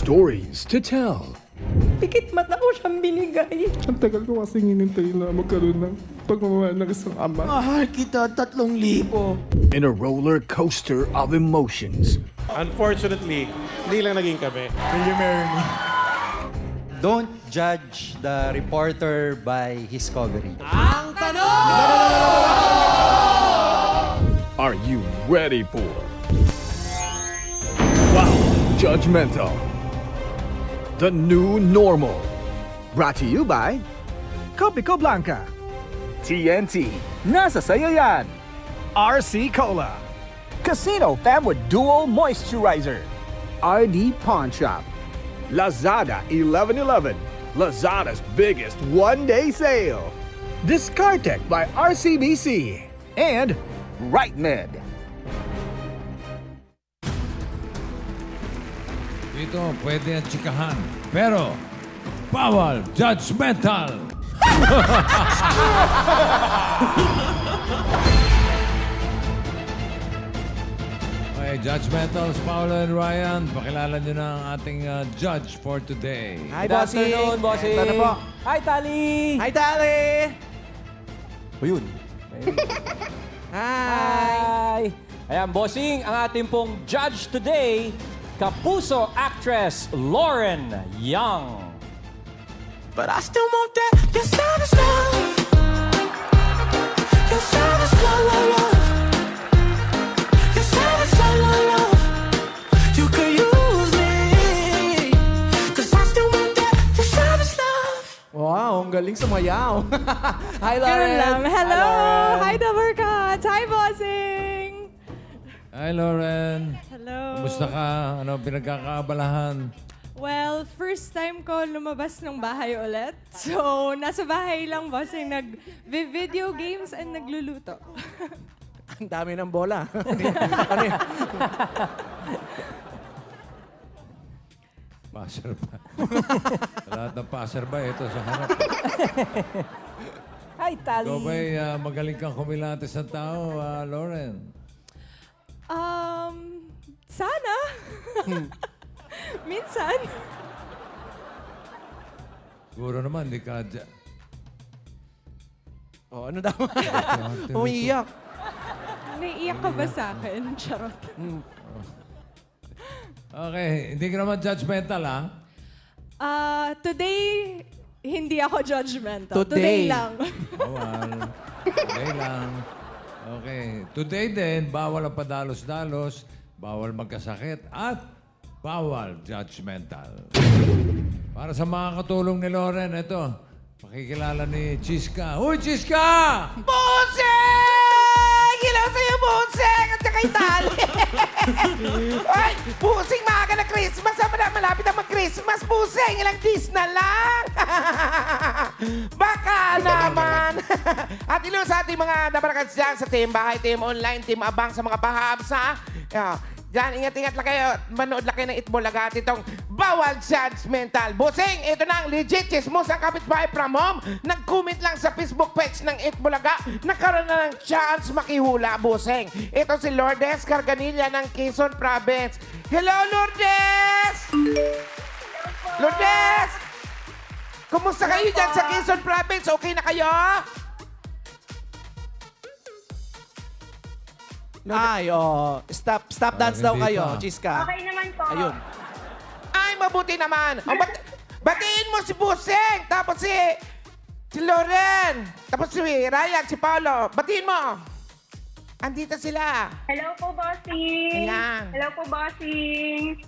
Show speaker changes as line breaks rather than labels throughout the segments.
stories to tell.
Pikit mata ko siyang binigay.
Ang tagal ko kasi hinintay na magkaroon ng pagmamahal ng isang ama.
Mahal kita, 3,000.
In a roller coaster of emotions.
Unfortunately, hindi lang naging kami.
Will you marry me?
Don't judge the reporter by his coverage.
Are you ready for Wow Judgmental, the new normal?
Brought to you by Copico Blanca, TNT, nasa sayo yan, RC Cola, Casino Fam with Dual Moisturizer, RD Pawn Shop, Lazada 1111, Lazada's biggest one-day sale, Discartech by RCBC, and RightMed.
Dito pwede ang tsikahan, pero bawal judgmental. Okay, judgmentals, Paolo and Ryan, pakilala nyo na ang ating judge for today.
Hi, bossing.
afternoon, bossing.
Ito na po.
Hi, Tali!
Hi, Tali!
O yun.
Hi! Ayan, bossing, ang ating pong judge today, Kapuso actress Lauren Young.
But I still want that. Your savage love. Your savage love. Your savage love. You could use me. 'Cause I still want that. Your savage love. Wow, ang galing sumayaw. Hi, Lauren.
Hello!
Hi,
Hi, Dabarkat! Hi, bossing!
Hi, Lauren.
Hello!
Kumusta ka? Ano pinagkakaabalahan?
Well, first time ko lumabas ng bahay ulit. So, nasa bahay lang, bossing. Nag-video games and nagluluto.
Ang dami ng bola. Ano yan?
Passer ba? Sa lahat ng passer ba? Ito sa harap.
Hi, Tali!
Ikaw ba'y magaling kang kumilates ng tao, Lauren?
Sana. Minsan.
Siguro naman, di ka...
Oh, ano daw? Umiiyak.
Naiiyak ka ba sa akin? Charot.
Okay, hindi ka naman judgmental, ha?
Today, hindi ako judgmental.
Today.
Lang.
Bawal. Today lang. Okay. Today din, bawal ang padalos-dalos, bawal magkasakit, at bawal judgmental. Para sa mga katulong ni Lauren, ito, pakikilala ni Chiska. Uy, Chiska!
Busing! Hello sa'yo, Busing! At saka Itali! Ay, Busing, maaga na Christmas! Malapit na mag-Christmas, Busing! Ilang days na lang! Baka naman! At ilo sa ating mga dabarakas dyan sa Team Bahay, Team Online, Team Abang sa mga bahabs, ha? Diyan, ingat-ingat lang kayo. Manood lang kayo ng Itbulaga at itong Bawal Judgmental. Busing, ito na ang legit chismos ang kapitbahay from home. Nag-comment lang sa Facebook page ng Itbulaga. Nagkaroon na ng chance makihula, Busing. Ito si Lourdes Carganilla ng Quezon Province. Hello, Lourdes! Lourdes! Kumusta kayo dyan sa Quezon Province? Okay na kayo? Ay, oh. Stop dance daw
hindi
kayo,
pa.
Chiska.
Okay naman po.
Ayun. Ay, mabuti naman. Oh, batiin mo si Buseng, tapos si Loren, tapos si Ryan, si Paolo. Batiin mo. Andito sila.
Hello po, bossing.
Ayan.
Hello po, bossing.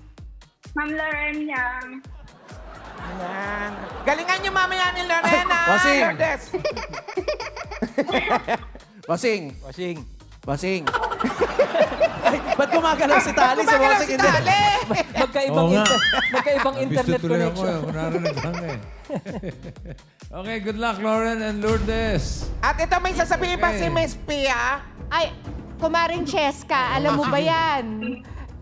Ma'am Lauren Yang.
Ayan. Galingan niyo mamaya ni Lorena.
Bossing.
Lourdes. Bossing.
Bossing.
Bossing.
Ay, ba't gumagalaw si Tali? Si
Gumagalaw
Bossing
si
hindi.
Tali.
Magkaibang,
Oo nga.
magkaibang
Nabisto
internet
tuloy ako,
connection.
kung narinig lang eh. Okay, good luck, Lauren and Lourdes.
At ito may sasabihin pa si Miss Pia.
Ay, kumaring Cheska, alam mo ba yan?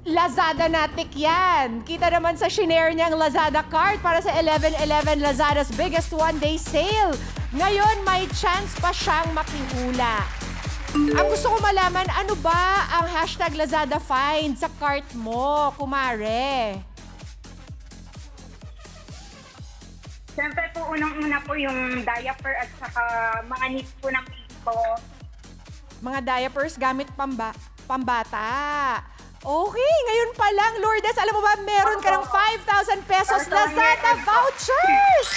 Lazada natik yan. Kita naman sa shinare niyang Lazada card para sa 11/11 Lazada's biggest one-day sale. Ngayon, may chance pa siyang makihula. Ang gusto ko malaman, ano ba ang hashtag Lazada Find sa cart mo, kumare?
Siyempre po, unang-una po yung diaper at saka mga needs po ng baby ko.
Mga diapers gamit pambata. Okay, ngayon pa lang, Lourdes, alam mo ba, meron ka ng 5,000 pesos Lazada vouchers!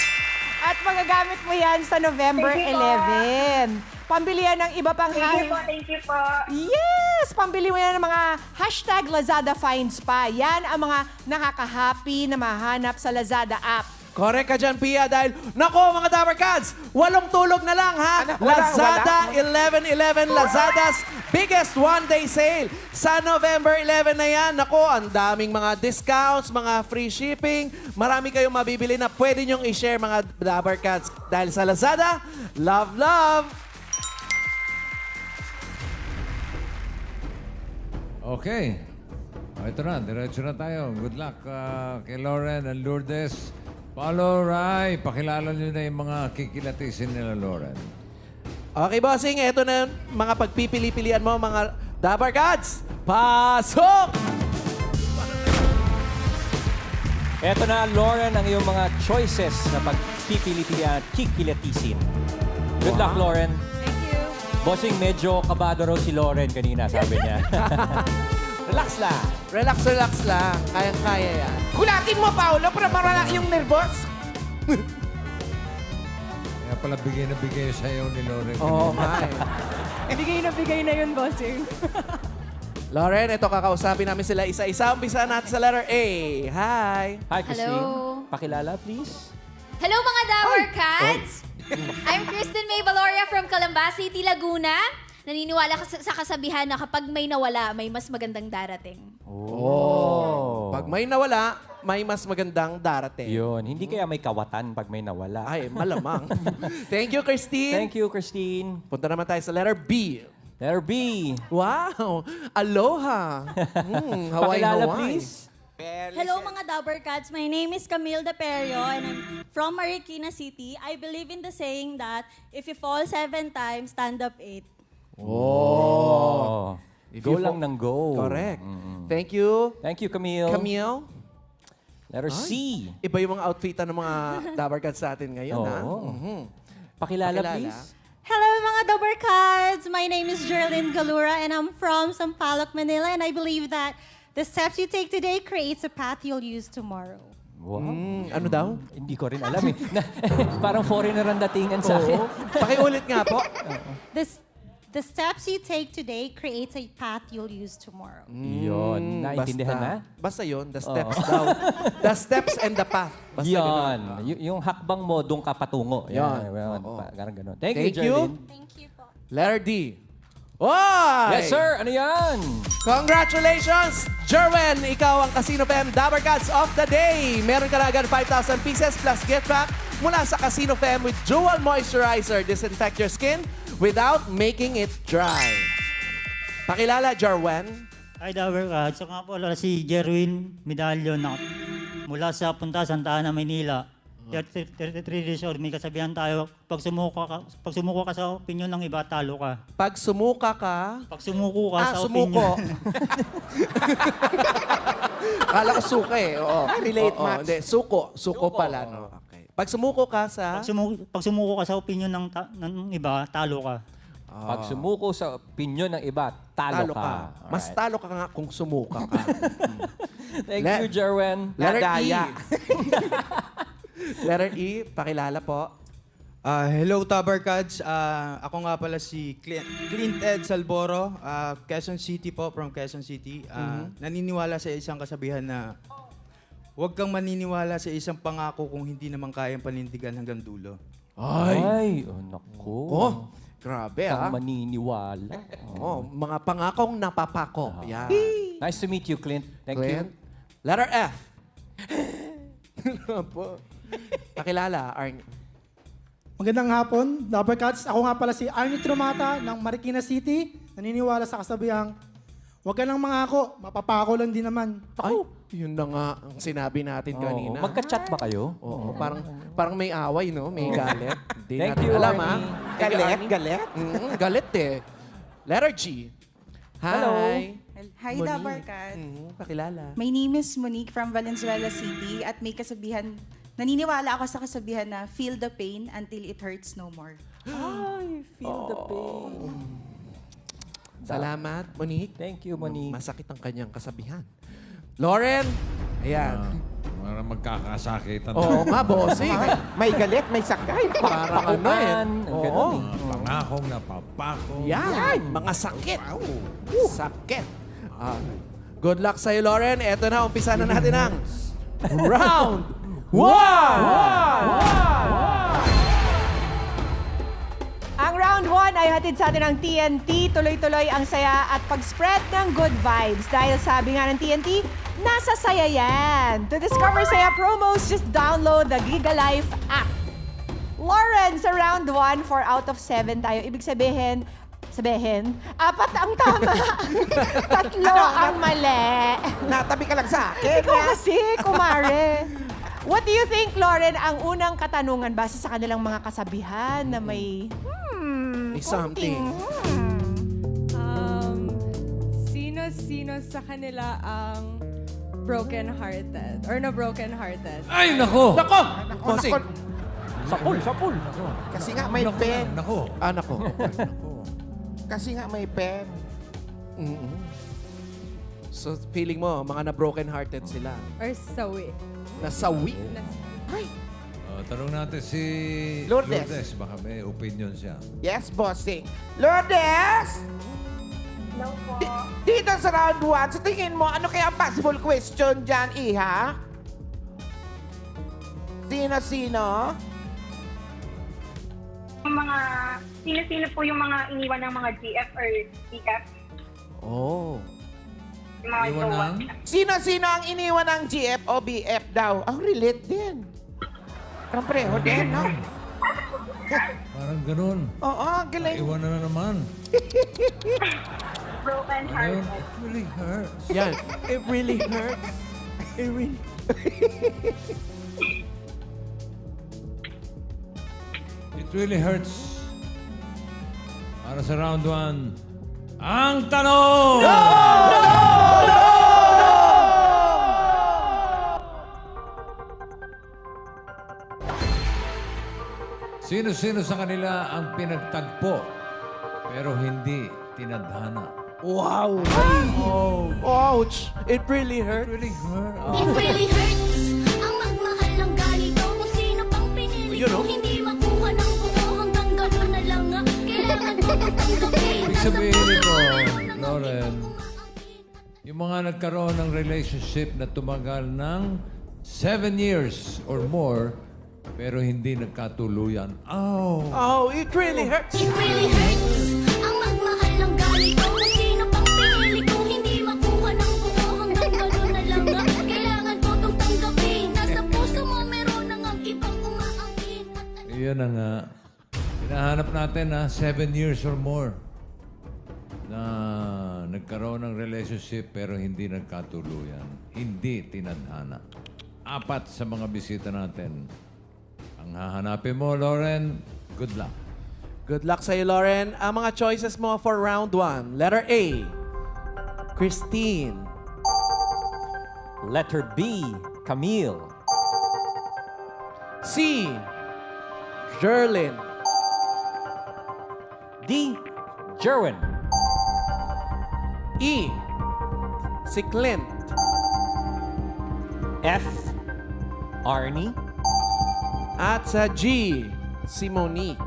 At magagamit mo yan sa November
Thank you po.
11. Pambili yan ng iba pang
Thank you po.
Yes! Pambili mo yan ng mga hashtag Lazada Finds pa. Yan ang mga nakaka-happy na mahanap sa Lazada app.
Correct ka dyan, Pia, dahil, nako mga Dabber Cats, 8 tulog na lang, ha?
Ano?
Lazada
Wala?
11-11, Lazada's biggest one-day sale. Sa November 11 na yan, nako, ang daming mga discounts, mga free shipping. Marami kayong mabibili na pwede nyong i-share, mga Dabber Cats. Dahil sa Lazada, love, love!
Okay. Ito na, diretso na tayo. Good luck kay Lauren and Lourdes. Paolo, Rai, pakilala nyo na yung mga kikilatisin nila, Lauren.
Okay, bossing, eto na yung mga pagpipili-pilian mo, mga Dabber Cats. Pasok!
Eto na, Lauren, ang iyong mga choices na pagpipili-pilihan at kikilatisin. Good luck, Lauren.
Thank you.
Bossing, medyo kabado raw si Lauren kanina, sabi niya. Relax lang.
Relax, relax lang. Kayang-kaya yan.
Kulatin mo, Paolo, para marala yung nervous.
Kaya pala bigay na bigay sa'yo ni Lauren.
Oo, nga eh.
Bigay na yun, bossing.
Lauren, ito kakausapin namin sila isa-isa. Umpisa natin sa letter A. Hi!
Hi, Christine.
Hello.
Pakilala, please.
Hello mga Dabber Cats! I'm Kristen May Valoria from Calamba City, Laguna. Naniniwala ka sa kasabihan na kapag may nawala, may mas magandang darating.
Oh. Pag may nawala, may mas magandang darating.
Yun. Hindi kaya may kawatan pag may nawala.
Ay, malamang. Thank you, Christine.
Thank you, Christine.
Punta naman tayo sa letter B.
Letter B.
Wow! Aloha! Hawaii,
Pakilala,
Hawaii.
please.
Hello mga Dabber Cats, my name is Camille De Perio and I'm from Marikina City. I believe in the saying that if you fall 7 times, stand up 8.
Oh.
If
Go
you
lang
fall-
ng go.
Correct. Thank you.
Thank you, Camille.
Camille.
Letter C.
Iba yung mga outfitan ng mga Dabber Cats sa atin ngayon, ha?
Oo.
Mhm.
Pakilala,
Pakilala.
please.
Hello mga Dabber Cats, my name is Geraldine Galura and I'm from Sampaloc, Manila, and I believe that the steps you take today creates a path you'll use tomorrow.
Wow.
Ano daw?
Hindi ko rin alam eh. Parang foreigner ang datingan sa akin.
Oo. Pakiulit nga po.
The steps you take today creates a path you'll use tomorrow.
Yun. Naintindihan na?
Basta yun, the steps daw. The steps and the path. Basta
Yan.
ganun.
Yung hakbang mo, doon ka patungo.
Yan.
Yan.
Oo.
Parang ganun. Thank
Thank
you,
you.
Geraldine.
Thank you po.
Letter D. Oy!
Yes, sir. Ano yan?
Congratulations! Jerwin, ikaw ang Casino Fam Dabber Cats of the Day. Meron ka na agad 5,000 pieces plus gift pack mula sa Casino Fam with Dual Moisturizer. Disinfect your skin without making it dry. Pakilala, Jerwin.
Hi, Dabber Cats. Ako nga po si Jerwin Medallion na mula sa Punta Santa Ana, Maynila. 33 years old. May kasabihan tayo, pag sumuko ka sa opinion ng iba, talo ka.
Pag sumuka ka...
Pag sumuko ka sa
sumuko.
opinion...
Kala ko suka eh. Oo.
Relate
Oo,
match.
Hindi, suko. Suko pala, no? Okay. Pag sumuko ka sa...
Pag sumuko ka sa opinion ng iba, talo ka.
Pag sumuko sa opinion ng iba, talo ka.
Mas
Alright.
talo ka nga kung sumuka ka.
Thank you, Jerwin.
Letter
Nadaya.
Letter E, pakilala po.
Hello, Dabber Cats. Ako nga pala si Clint Ed Salboro, Quezon City po, from Quezon City. Naniniwala sa isang kasabihan na huwag kang maniniwala sa isang pangako kung hindi naman kayang panindigan hanggang dulo.
Ay, oh, naku.
Oh, grabe
Kang maniniwala.
Oh, mga pangakong napapako. Yan.
Nice to meet you, Clint. Thank
Clint.
you.
Letter F. Po. Pakilala, Arnie.
Magandang hapon, Dabber Cats. Ako nga pala si Arnie Trumata ng Marikina City. Naniniwala sa kasabihang, huwag ka lang mangako, mapapako lang din naman.
Ay, yun na nga ang sinabi natin kanina.
Magka-chat ba kayo?
Oo, parang may away, no? May galit. Hindi
Thank
natin
you,
alam,
Arnie.
ha?
Galit? Galit?
Galit eh. Letter G. Hi.
Hello.
Hi,
Monique.
Dabber Cats.
Pakilala.
My name is Monique from Valenzuela City at may kasabihan naniniwala ako sa kasabihan na feel the pain until it hurts no more.
Ay, feel the pain.
Salamat, Monique.
Thank you, Monique.
Masakit ang kanyang kasabihan. Lauren, ayan.
Para magkakasakitan.
Oo nga, bossing. May galit, may sakay. Parang ano eh. Oo.
Pangakong napapako.
Yan, mga sakit. Sakit. Good luck sa'yo, Lauren. Eto na, umpisa na natin ang round 1!
Ang round 1 ay hatid sa atin ng TNT. Tuloy-tuloy ang saya at pag-spread ng good vibes. Dahil sabi nga ng TNT, nasa saya yan. To discover saya promos, just download the Giga Life app. Lauren, sa round 1, 4 out of 7 tayo. Ibig sabihin, 4 ang tama. 3 ang mali.
Natabi ka lang sa akin.
Ikaw kasi, kumare. What do you think, Lauren, ang unang katanungan base sa kanilang mga kasabihan na may
something.
Sino sa kanila ang broken-hearted? Or na-broken-hearted?
Ay, nako!
Nako!
Bossing.
Sapul.
Kasi nga may pen.
Nako.
Nako. Kasi nga may pen. So, feeling mo, mga na-broken-hearted sila.
Or sawi?
Nasawi? Ay!
Tanong natin si
Lourdes.
Baka may opinion siya.
Yes, bossing. Lourdes!
Hello po.
Dito sa round 1, sa tingin mo, ano kaya ang possible question dyan, Iha? Sino-sino?
Yung mga, sino-sino po yung mga iniwan ng mga GF or BF?
Oh.
Yung mga jowa.
Sino-sino ang iniwan ng GF o BF daw? Ang relate din. Parang pareho din, no?
Parang ganun.
Oo, galing.
Iwan na naman.
Broken
Ayun,
heart.
it really hurts.
Yan. It really hurts. It really...
It really hurts. Para sa round 1, ang tanong! Sino-sino sa kanila ang pinagtagpo pero hindi tinadhana?
Wow! Oh. Ouch! It really hurt.
It really hurt.
It really hurts ang magmahal ng ganito. Kung sino pang pinili ko, hindi makuha ng buo hanggang gano'n na lang nga. Kailangan ko magtanggapin.
Ibig sabihin nito, Lauren, yung mga nagkaroon ng relationship na tumagal ng 7 years or more, pero hindi nagkatuluyan.
Oh, it really hurts.
It really hurts ang magmahal ng ganito. Kung sino pang pinili ko, hindi makuha ng buo hanggang gano'n na lang nga. Kailangan ko itong tanggapin. Nasa puso mo meron nang ang ibang umaangkin.
Iyon na nga. Hinahanap natin 7 years or more na nagkaroon ng relationship pero hindi nagkatuluyan. Hindi tinadhana. 4 sa mga bisita natin. Ang hahanapin mo, Lauren, good luck.
Good luck sa'yo, Lauren. Ang mga choices mo for round 1. Letter A, Christine.
Letter B, Camille.
C, Jerlyn.
D, Jerwin.
E, si Clint.
F, Arnie.
At sa G, si Monique.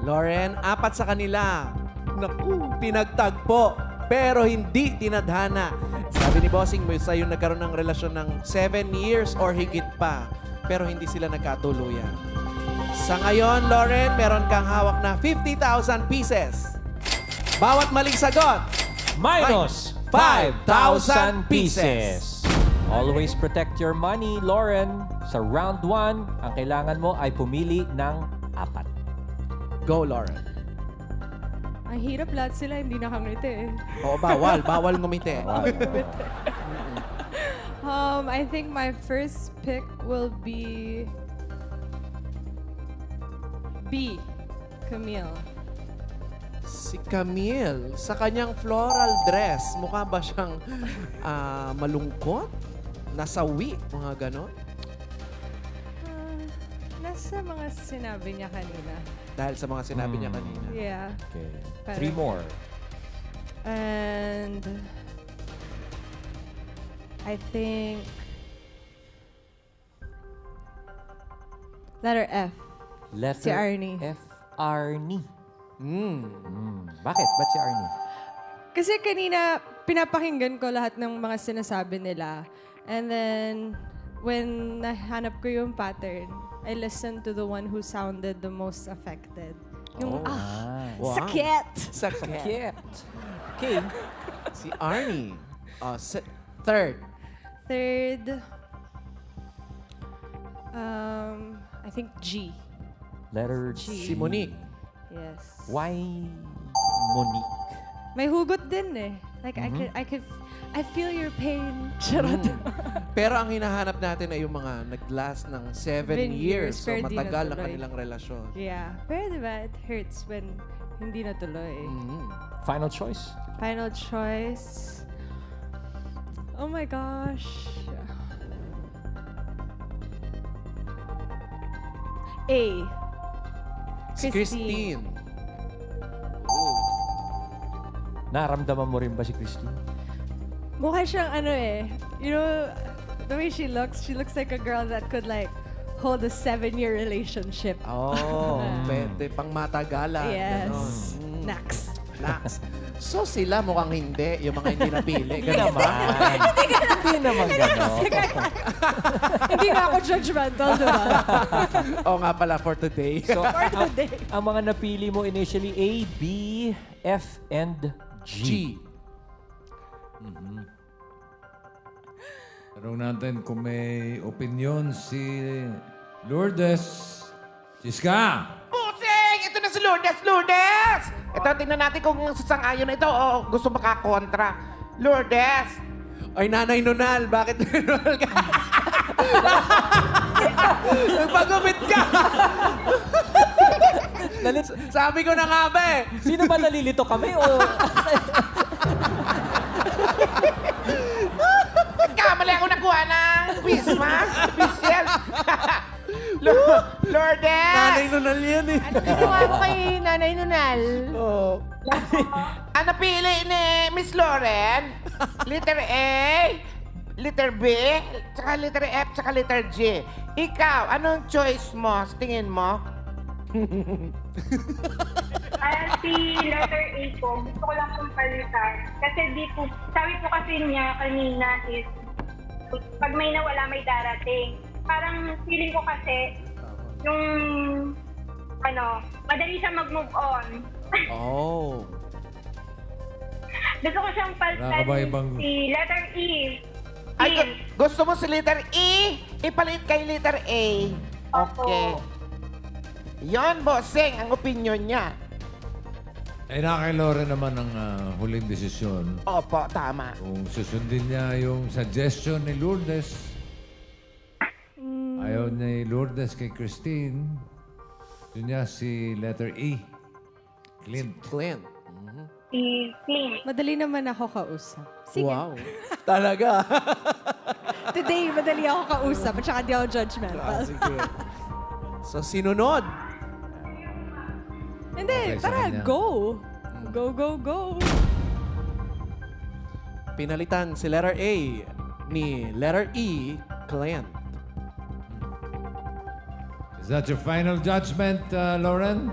Lauren, 4 sa kanila. Naku, pinagtagpo. Pero hindi tinadhana. Sabi ni Bossing, may sa'yo nagkaroon ng relasyon ng 7 years or higit pa. Pero hindi sila nagkatuluyan. Sa ngayon, Lauren, meron kang hawak na 50,000 pieces. Bawat maling sagot,
Minus 5,000 pieces. Always protect your money, Lauren. Sa round 1, ang kailangan mo ay pumili ng 4.
Go, Lauren.
Ang hirap lahat sila, hindi nakangiti eh.
Oo, bawal. Bawal ngumiti.
I think my first pick will be B, Camille.
Si Camille, sa kanyang floral dress, mukha ba siyang malungkot?
nasawi, mga ganon?
Nasa mga sinabi niya kanina.
Dahil sa mga sinabi niya kanina.
Yeah.
Okay.
Parang-
3 more.
And I think letter F.
Letter
Si Arnie.
F. Arnie. Bakit? Ba't si Arnie?
Kasi kanina, pinapakinggan ko lahat ng mga sinasabi nila. And then, when nahanap ko yung pattern, I listened to the one who sounded the most affected. Yung,
Wow.
sakit!
Sakit. Okay. Si Arnie. Third.
Third, I think G.
Letter
G.
Si Monique.
Yes.
Why Monique?
May hugot din eh. Like, I feel your pain. Charot.
Pero ang hinahanap natin ay yung mga nag-last ng 7 years. So
pero di
matagal ang
natuloy.
kanilang relasyon.
Yeah. Pero diba, it hurts when hindi natuloy.
Final choice?
Final choice. Oh my gosh. A.
Si Christine.
Naramdaman mo rin ba si Christine?
Mukha siyang ano eh. You know, the way she looks like a girl that could like hold a 7-year relationship.
Oh, pwede. Pang matagalan.
Yes.
Ganon.
Next.
Next. So sila mukhang hindi. Yung mga hindi napili.
Hindi naman. Hindi naman gano'n.
Hindi nga ako judgmental, diba?
Oo nga pala, for today.
So, ang mga napili mo initially, A, B, F, and G.
Tanong natin kung may opinion si Lourdes. Chiska!
Pusing! Ito na si Lourdes! Lourdes! Ito, tingnan natin kung sasang-ayon na ito o gusto makakontra. Lourdes!
Ay, Nanay Nunal, bakit Nunal ka? Nagpagupit ka! Sabi ko na nga ba eh.
Sino ba nalilito kami o...
Kamali ako nakuha ng Christmas special. Lourdes!
Nanay Nunal yan eh.
Ano ginawa ko kay Nanay Nunal?
Oo.
Ang napili ni Miss Lauren, letter A, letter B, tsaka letter F, tsaka letter G. Ikaw, anong choice mo sa tingin mo?
Si letter A po, gusto ko lang pong palitan. Kasi di po, sabi po kasi niya kanina is, pag may nawala, may darating. Parang feeling ko kasi, yung, madali siya mag-move on.
Oh.
Gusto ko siyang palitan si letter E.
Ay, gusto mo si letter E? Ipalit kay letter A. Okay. Yon, bossing, ang opinion niya.
Eh, kay Lauren naman ang huling desisyon.
Opo, tama.
Kung susundin niya yung suggestion ni Lourdes, ayaw ni Lourdes kay Christine, yun niya si letter E. Clint.
Clint.
Si Clint.
Madali naman ako kausap. Sige.
Wow. Talaga.
Today, madali ako kausap at saka di ako judgmental.
Sige. So, sinunod.
Hindi,
Okay, sa
tara,
kanya.
go. Go, go, go.
Pinalitan si letter A ni letter E, Clint.
Is that your final judgment, Lauren?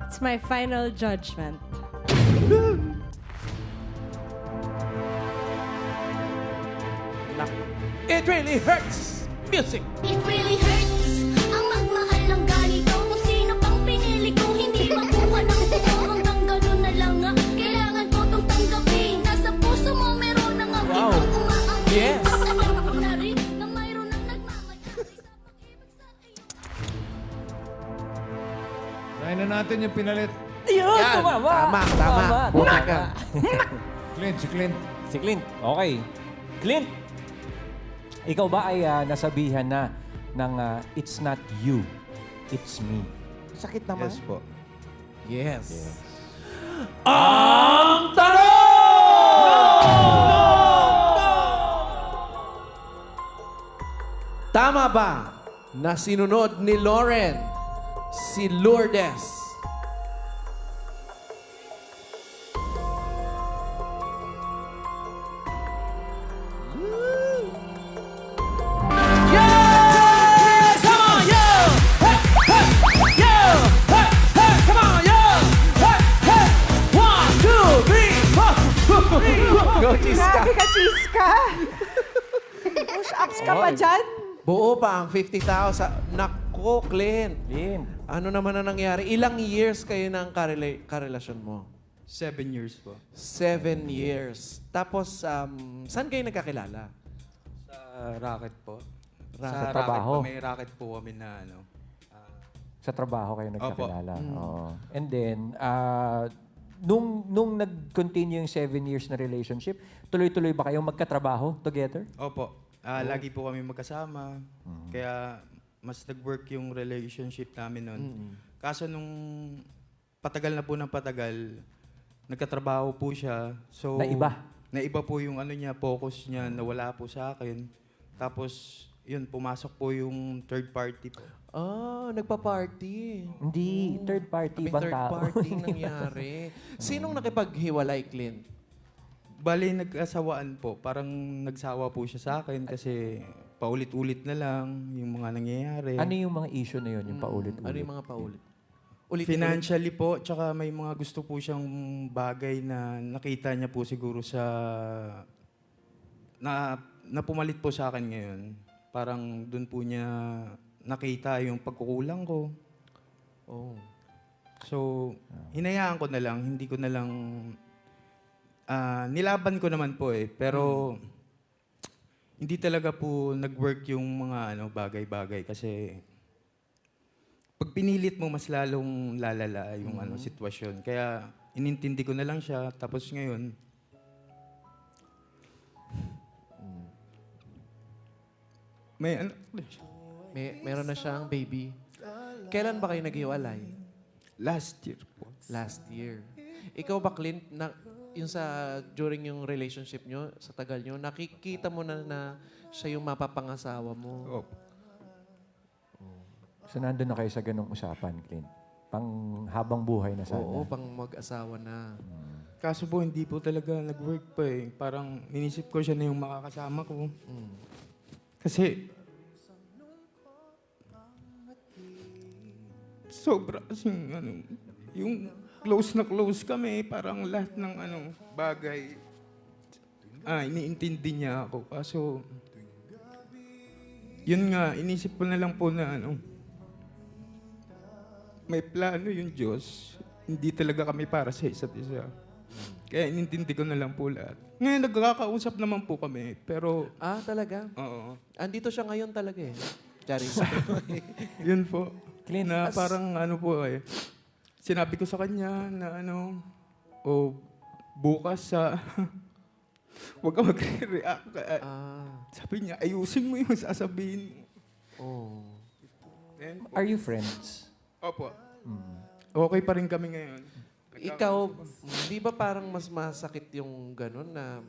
It's my final judgment.
It really hurts. Music.
It really hurts ang magmahal ng ganito. Kung sino pang pinili kong hindi makuha ng buo. Hanggang ganun na lang nga. Kailangan ko itong tanggapin. Nasa puso mo meron ng ang
Wow.
ibang umaangkin.
Yes.
Alam ko na rin na mayroon ng nagmamadali.
Try na natin yung pinalit.
Ayun,
Yan.
tumama.
Tama. Buti ka.
Clint, si Clint.
Si Clint. Okay. Clint, ikaw ba ay nasabihan na ng it's not you, it's me?
Sakit naman.
Yes po. Yes.
Ang tanong!
Tama ba na sinunod ni Lauren si Lourdes?
Yes! Come on, yo! Hey, hey, yo! Hey, hey, come on, yo! Hey, hey! 1, 2, 3, 4!
Go, Chiska.
Grabe ka, Chiska. Push-ups ka pa dyan.
Buo pa ang 50,000. Nako, Clint. Ano naman ang nangyari? Ilang years kayo ng karelasyon mo?
7 years po.
7 years. Tapos, saan kayo nagkakilala?
Sa racket po.
Sa trabaho?
May racket po kami na ano.
Sa trabaho kayo nagkakilala.
Opo.
Oo. And then, nung nag-continue yung 7 years na relationship, tuloy-tuloy ba kayong magkatrabaho together?
Opo. Lagi po kami magkasama. Kaya mas nag-work yung relationship namin noon. Kaso nung patagal na po ng patagal, nagkatrabaho po siya. So, Naiba po yung ano niya, focus niya, nawala po sa akin. Tapos, yun, pumasok po yung third party po.
Nagpa-party.
Hindi, third party,
May
ibang
third
tao.
party nangyari. Sinong nakipaghiwalay, Clint?
Bali, nag-asawaan po. Parang nagsawa po siya sa akin kasi paulit-ulit na lang yung mga nangyayari.
Ano yung mga issue na yun, yung paulit-ulit?
Ano yung mga paulit?
Financially po, tsaka may mga gusto po siyang bagay na nakita niya po siguro sa... na pumalit po sa akin ngayon. Parang doon po niya nakita yung pagkukulang ko. So, hinayaan ko na lang. Hindi ko na lang... nilaban ko naman po eh. Pero hindi talaga po nag-work yung mga bagay-bagay kasi pag pinilit mo mas lalong lalala yung sitwasyon. Kaya inintindi ko na lang siya. Tapos ngayon, may anak na siya.
Meron na siyang baby. Kailan ba kayo naghiwalay?
Last year po.
Last year. Ikaw ba, Clint, yung during yung relationship nyo, sa tagal nyo, nakikita mo na siya yung mapapangasawa mo?
Opo.
So, nandun na kayo sa ganung usapan, Clint? Pang habang buhay na sana?
Oo, pang mag-asawa na.
Kaso po, hindi po talaga nag-work pa eh. Parang inisip ko siya na yung makakasama ko. Kasi, sobra kasing yung close na close kami, parang lahat ng bagay, iniintindi niya ako. Kaso, yun nga, inisip ko na lang po na may plano yung Diyos. Hindi talaga kami para sa isa't isa. Kaya inintindi ko na lang po lahat. Ngayon, nagkakausap naman po kami, pero...
Talaga?
Oo.
Andito siya ngayon talaga eh. Charis.
Yun po.
Clint,
na parang sinabi ko sa kanya na bukas sa... huwag ka magre-react. Sabi niya, ayusin mo yung sasabihin mo.
Are you friends?
Opo. Okay pa rin kami ngayon.
Ikaw, di ba parang mas masakit yung gano'n na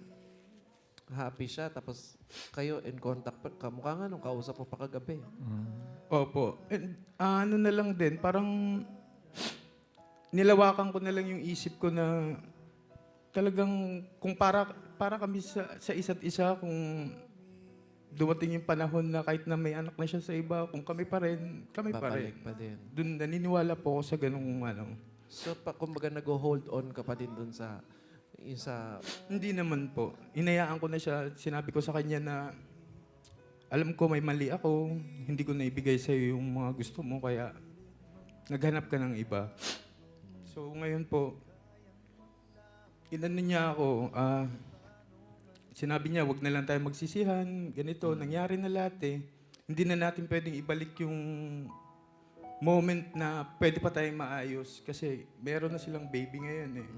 happy siya, tapos kayo in contact pa, kamukha nga nung kausap mo pa kagabi.
Opo. And, na lang din, parang nilawakan ko na lang yung isip ko na talagang kung para kami sa isa't isa, kung dumating yung panahon na kahit na may anak na siya sa iba, kung kami pa rin, kami pa rin.
Babalik pa din.
Doon naniniwala po ako sa ganung
So, kumbaga nag-hold on ka pa din doon sa...
Hindi naman po. Inayaan ko na siya. Sinabi ko sa kanya na alam ko may mali ako. Hindi ko na ibigay sa'yo yung mga gusto mo. Kaya naghanap ka ng iba. So ngayon po, inano niya ako. Sinabi niya, wag na lang tayo magsisihan. Ganito, nangyari na lahat eh. Hindi na natin pwedeng ibalik yung moment na pwede pa tayong maayos kasi meron na silang baby ngayon eh.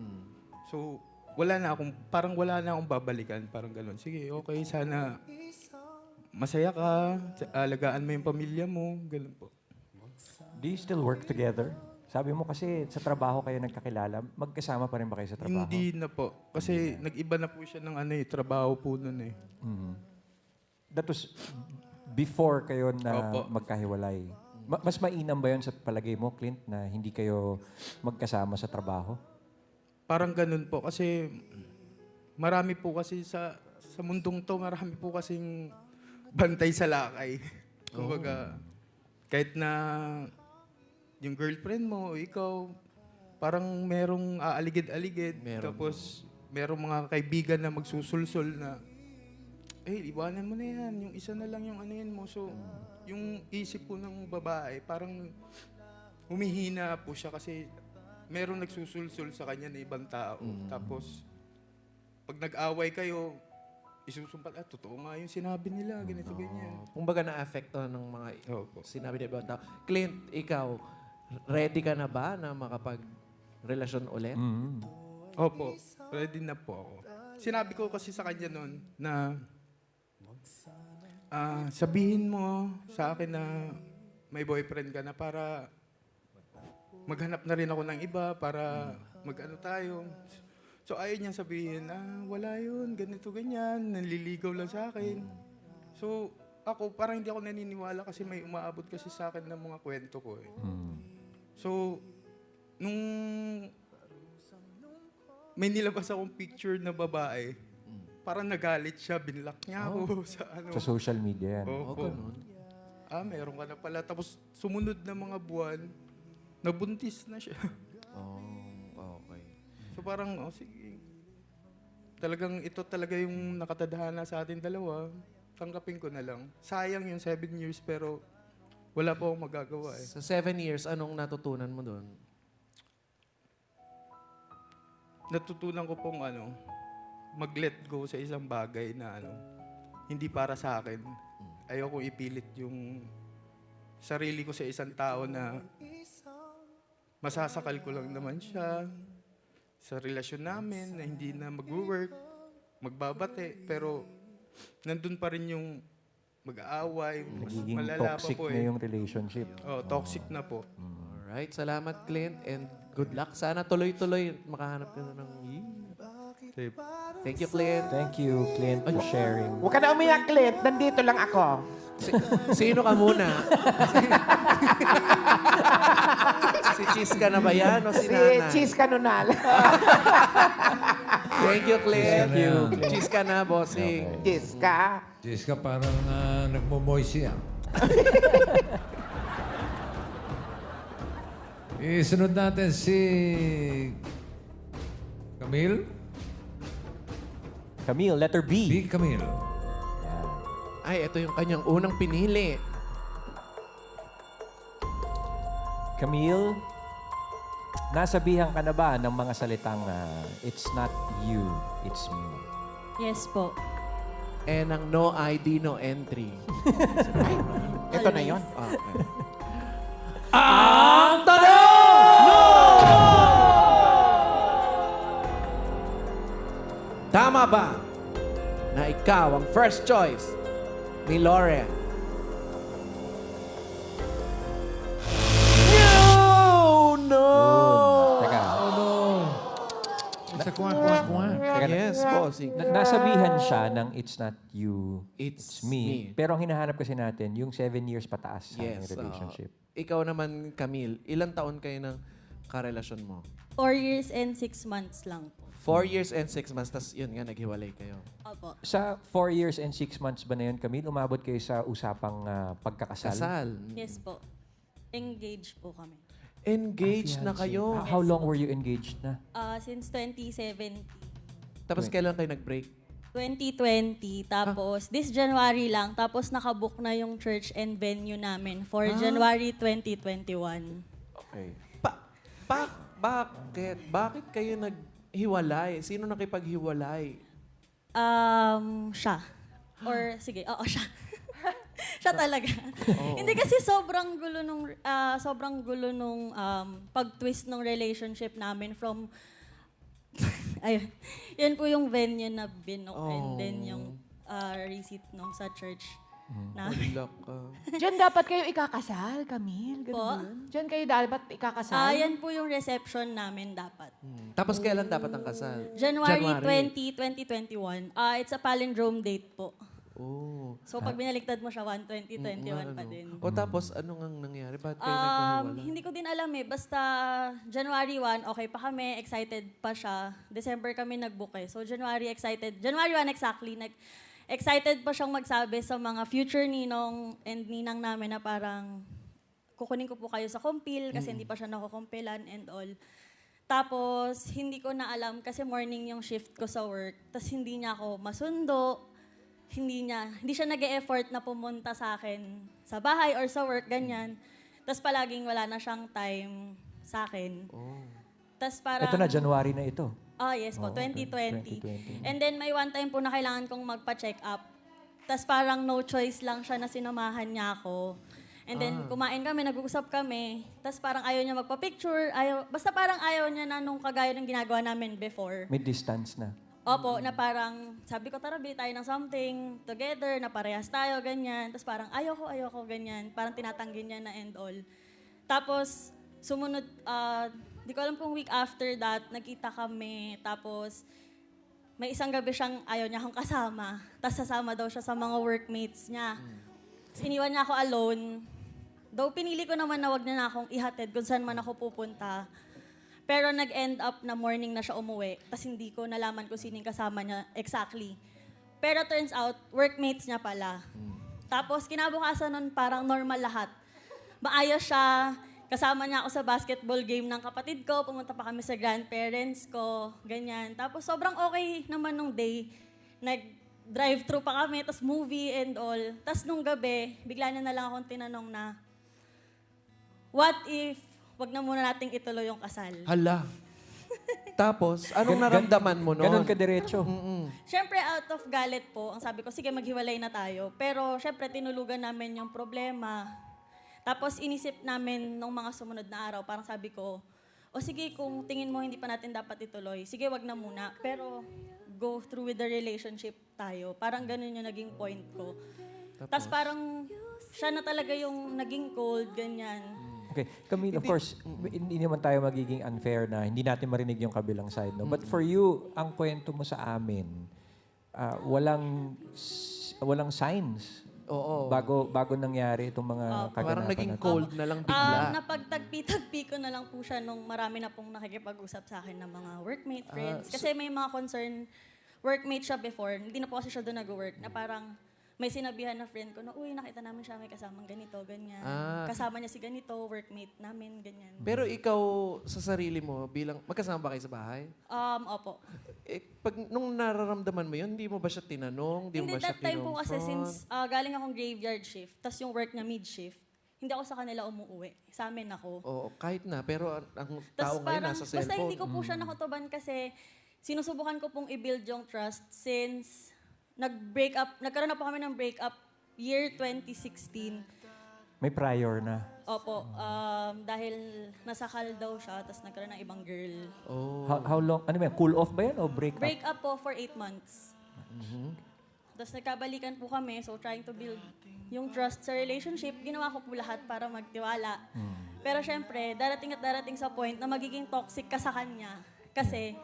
So, wala na akong babalikan, parang gano'n. Sige, okay, sana masaya ka, alagaan mo yung pamilya mo, gano'n po.
Do you still work together? Sabi mo kasi sa trabaho kayo nagkakilala, magkasama pa rin ba kayo sa trabaho?
Hindi na po. Kasi nag-iba na po siya ng trabaho po nun eh.
That was before kayo na
Opo.
magkahiwalay. Mas mainam ba yun sa palagay mo, Clint, na hindi kayo magkasama sa trabaho?
Parang ganun po kasi marami po kasi sa mundong to, marami po kasing bantay sa lakay. Kumbaga, kahit na yung girlfriend mo o ikaw, parang merong aaligid-aligid. Tapos merong mga kaibigan na magsusulsol na, iwanan mo na yan. Yung isa na lang yung ano yan mo. So, yung isip po ng babae, parang humihina po siya kasi merong nagsusulsul sa kanya na ibang tao. Tapos, pag nag-away kayo, isusumpat, totoo nga yung sinabi nila, ganito, ganyan.
Kumbaga na-affecto ng mga sinabi ng ibang tao. Clint, ikaw, ready ka na ba na makapag-relasyon ulit?
Opo, ready na po ako. Sinabi ko kasi sa kanya noon na sabihin mo sa akin na may boyfriend ka na para maghanap na rin ako ng iba para mag-ano tayo. So ayaw niyang sabihin, wala yun, ganito, ganyan, nanliligaw lang sa akin. So ako, parang hindi ako naniniwala kasi may umaabot kasi sa akin ng mga kwento ko eh. So, nung may nilabas akong picture na babae, parang nagalit siya, binlock niya ako sa ano.
Sa social media yan.
Opo. Meron ka na pala. Tapos sumunod na mga buwan, nabuntis na siya.
Okay.
So parang, sige. Talagang ito talaga yung nakatadhana sa atin dalawa. Tanggapin ko na lang. Sayang yung 7 years pero wala pa akong magagawa eh.
Sa 7 years, anong natutunan mo doon?
Natutunan ko pong mag-let go sa isang bagay na hindi para sa akin. Ayoko ipilit yung sarili ko sa isang tao na masasakal ko lang naman siya sa relasyon namin na hindi na mag-work, magbabate, pero nandun pa rin yung mag-aaway, mas
Nagiging
malala pa
toxic
po
na yung relationship.
toxic na po.
Alright, salamat Clint and good luck. Sana tuloy-tuloy makahanap ka na ng... Thank you, Clint.
Thank you, Clint, for sharing.
Huwag ka na umiyak, Clint. Nandito lang ako.
Sino ka muna? Si Cheese ka na ba yan o si Nana?
Cheese Canonal.
Thank you, Clint.
Thank you.
Cheese ka na, bossing.
Cheese ka.
Cheese ka parang nagmo-moist siya. Isunod natin si Camille.
Camille, letter B.
B, Camille.
Ay, ito yung kanyang unang pinili.
Camille, nasabihan ka na ba ng mga salitang it's not you, it's me?
Yes po.
And ang no ID, no entry.
Ito na yun.
Okay.
Ang tanong!
Tama ba na ikaw ang first choice ni Lauren? No!
Teka.
Sa kuwan.
Yes, bossing.
Nasabihan siya ng it's not you,
It's
it's me. Pero ang hinahanap kasi natin, yung 7 years pataas sa
Yes.
relationship.
Ikaw naman, Camille, ilang taon kayo ng karelasyon mo?
4 years and 6 months lang po.
4 years and 6 months, tas yun nga, naghiwalay kayo.
Opo.
Sa 4 years and 6 months ba na yun, Camille, umabot kayo sa usapang pagkakasal?
Kasal.
Yes po. Engaged po kami.
Engaged na kayo.
How long were you engaged na?
Since 2017.
Tapos kailan kayo nag-break?
2020. Tapos, this January lang. Tapos, nakabook na yung church and venue namin for January 2021.
Okay.
Bakit? Bakit kayo naghiwalay? Sino nakipaghiwalay?
Siya. Or, sige, oo, siya. Siya talaga. Hindi kasi sobrang gulo nung pag-twist ng relationship namin from ayun. Yan po yung venue na binook and then yung receipt nung sa church namin.
Diyan dapat kayo ikakasal, Camille. Ganun
Po?
ba yun? Diyan kayo dapat ikakasal?
Yan po yung reception namin dapat.
Tapos kailan dapat ang kasal?
January 20, 2021. It's a palindrome date po.
Oh.
So pag binaliktad mo siya, 120, 21 pa din.
O tapos, ano nga nangyari? Bakit kayo nagkahiwalay?
Hindi ko din alam eh. Basta January 1, okay pa kami, excited pa siya. December kami nag-book eh. So January excited. January 1 exactly. Excited pa siyang magsabi sa mga future ninong and ninang namin na parang kukunin ko po kayo sa compil kasi hindi pa siya nakukumpilan and all. Tapos, hindi ko na alam kasi morning yung shift ko sa work. Tapos hindi niya ako masundo. Hindi siya nag-e-effort na pumunta sa akin sa bahay or sa work, ganyan. Tapos palaging wala na siyang time sa akin. Tapos parang...
Ito na, January na ito.
Yes po, 2020.
2020.
And then may one time po na kailangan kong magpa-check up. Tapos parang no choice lang siya na sinamahan niya ako. And then kumain kami, nag-uusap kami. Tapos parang ayaw niya magpa-picture. Basta parang ayaw niya na nung kagaya ng ginagawa namin before.
May distance na.
Opo, na parang sabi ko, tara, bili tayo ng something together, na parehas tayo, ganyan. Tapos parang ayoko, ganyan. Parang tinatanggi niya na and all. Tapos sumunod, di ko alam kung week after that, nagkita kami. Tapos may isang gabi siyang ayaw niya akong kasama. Tapos sasama daw siya sa mga workmates niya. Tapos iniwan niya ako alone. Though pinili ko naman na wag na akong ihatid kung saan man ako pupunta. Pero nag-end up na morning na siya umuwi. Tapos hindi ko nalaman kung sino yung kasama niya exactly. Pero turns out, workmates niya pala. Tapos kinabukasan nun parang normal lahat. Maayos siya. Kasama niya ako sa basketball game ng kapatid ko. Pumunta pa kami sa grandparents ko. Ganyan. Tapos sobrang okay naman nung day. Nag-drive-thru pa kami, tapos movie and all. Tapos nung gabi, bigla niya na lang akong tinanong na, what if wag na muna nating ituloy yung kasal?
Hala. Tapos, anong naramdaman mo noon?
Ganun ka diretso.
Siyempre, out of galit po, ang sabi ko, sige, maghiwalay na tayo. Pero siyempre, tinulugan namin yung problema. Tapos inisip namin nung mga sumunod na araw, parang sabi ko, o sige, kung tingin mo hindi pa natin dapat ituloy, sige, wag na muna. Pero go through with the relationship tayo. Parang ganun yung naging point ko. Tapos parang siya na talaga yung naging cold, ganyan.
Okay, Camille, of course, hindi naman tayo magiging unfair na hindi natin marinig yung kabilang side. No? But for you, ang kwento mo sa amin, walang signs.
Oo.
Bago nangyari itong mga kaganapan.
Parang naging cold na lang bigla.
Napagtagpi-tagpi ko na lang po siya nung marami na pong nakikipag-usap sa akin ng mga workmate friends. Kasi may mga concern, workmate siya before, hindi na po kasi siya doon nag-work, na parang may sinabihan na friend ko na, uy, nakita namin siya may kasamang ganito, ganyan. Kasama niya si ganito, workmate namin, ganyan.
Pero ikaw, sa sarili mo, bilang, magkasama ba kayo sa bahay?
Opo.
Nung nararamdaman mo yun, hindi mo ba siya tinanong? Hindi mo ba siya
that time po kasi
kinonfront?
since galing akong graveyard shift, tas yung work niya mid-shift, hindi ako sa kanila umuwi. Sa amin ako.
Oo, kahit na. Pero ang
Tas
tao ngayon nasa cellphone.
basta hindi ko po siya nakutuban kasi sinusubukan ko pong i-build yung trust since nagkaroon na po kami ng breakup year 2016.
May prior na.
Opo, dahil nasakal daw siya, tapos nagkaroon ng ibang girl.
How long? Ano ba yan? Cool off ba yan o break up?
Break up po for 8 months. Tapos nagkabalikan po kami, so trying to build yung trust sa relationship. Ginawa ko po lahat para magtiwala. Pero syempre, darating sa point na magiging toxic ka sa kanya. Kasi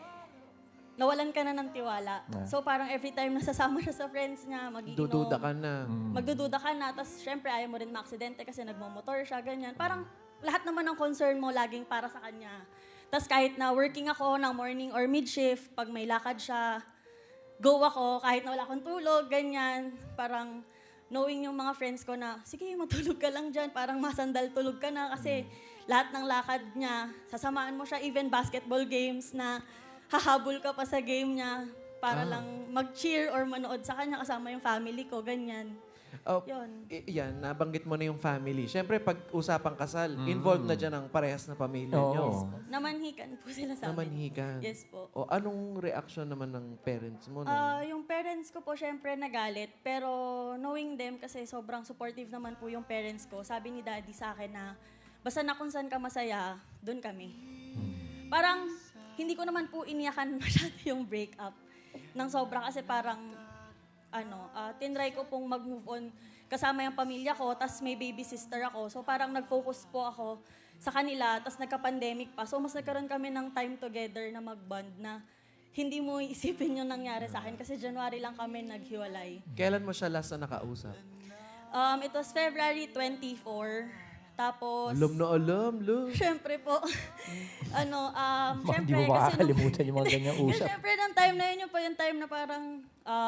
nawalan ka na ng tiwala. So parang every time nasasama siya sa friends niya,
Dududa ka na.
Magdududa ka na, tapos syempre ayaw mo rin maaksidente kasi nagmomotor siya, ganyan. Parang lahat naman ng concern mo laging para sa kanya. Tapos kahit na working ako ng morning or mid-shift, pag may lakad siya, go ako, kahit na wala akong tulog, ganyan. Parang knowing yung mga friends ko na, sige, matulog ka lang dyan, parang masandal tulog ka na kasi lahat ng lakad niya, sasamaan mo siya, even basketball games na hahabol ka pa sa game niya para lang mag-cheer or manood sa kanya kasama yung family ko, ganyan. Yun.
Yan, nabanggit mo na yung family. Siyempre, pag usapang kasal, involved na dyan ang parehas na pamilya nyo.
Namanhikan po sila sa amin.
Namanhikan?
Yes po.
O anong reaction naman ng parents mo?
Yung parents ko po, syempre, nagalit. Pero knowing them, kasi sobrang supportive naman po yung parents ko, sabi ni daddy sa akin na, basta na kung saan ka masaya, doon kami. Parang, hindi ko naman po iniyakan masyado yung breakup ng sobra kasi parang, tinry ko pong mag-move on kasama yung pamilya ko, tas may baby sister ako. So parang nag-focus po ako sa kanila, tas nagka-pandemic pa. So mas nagkaroon kami ng time together na mag-bond na hindi mo isipin yung nangyari sa akin kasi January lang kami naghiwalay.
Kailan mo siya last na nakausap?
It was February 24. Tapos,
Alam na alam,
syempre po,
Hindi mo makakalimutan yung mga ganyang usap.
Syempre, nung time na yun, yung po yung time na parang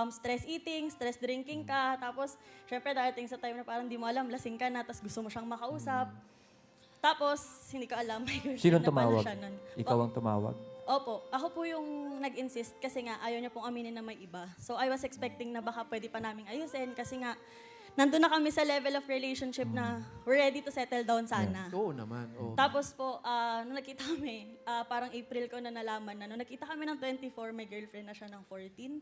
stress eating, stress drinking ka. Tapos, syempre, darating sa time na parang di mo alam, lasing ka na, tapos gusto mo siyang makausap. Tapos, hindi ko alam, may girlfriend
Sinong
na pala
tumawag?
siya nun.
Ikaw ang tumawag?
Opo. Ako po yung nag-insist kasi nga ayaw niya pong aminin na may iba. So, I was expecting na baka pwede pa naming ayusin kasi nga, nandun na kami sa level of relationship na we're ready to settle down sana.
Oo naman. Oo.
Tapos po, nung nakita kami, parang April ko na nalaman na, nung nakita kami ng 24, may girlfriend na siya ng 14.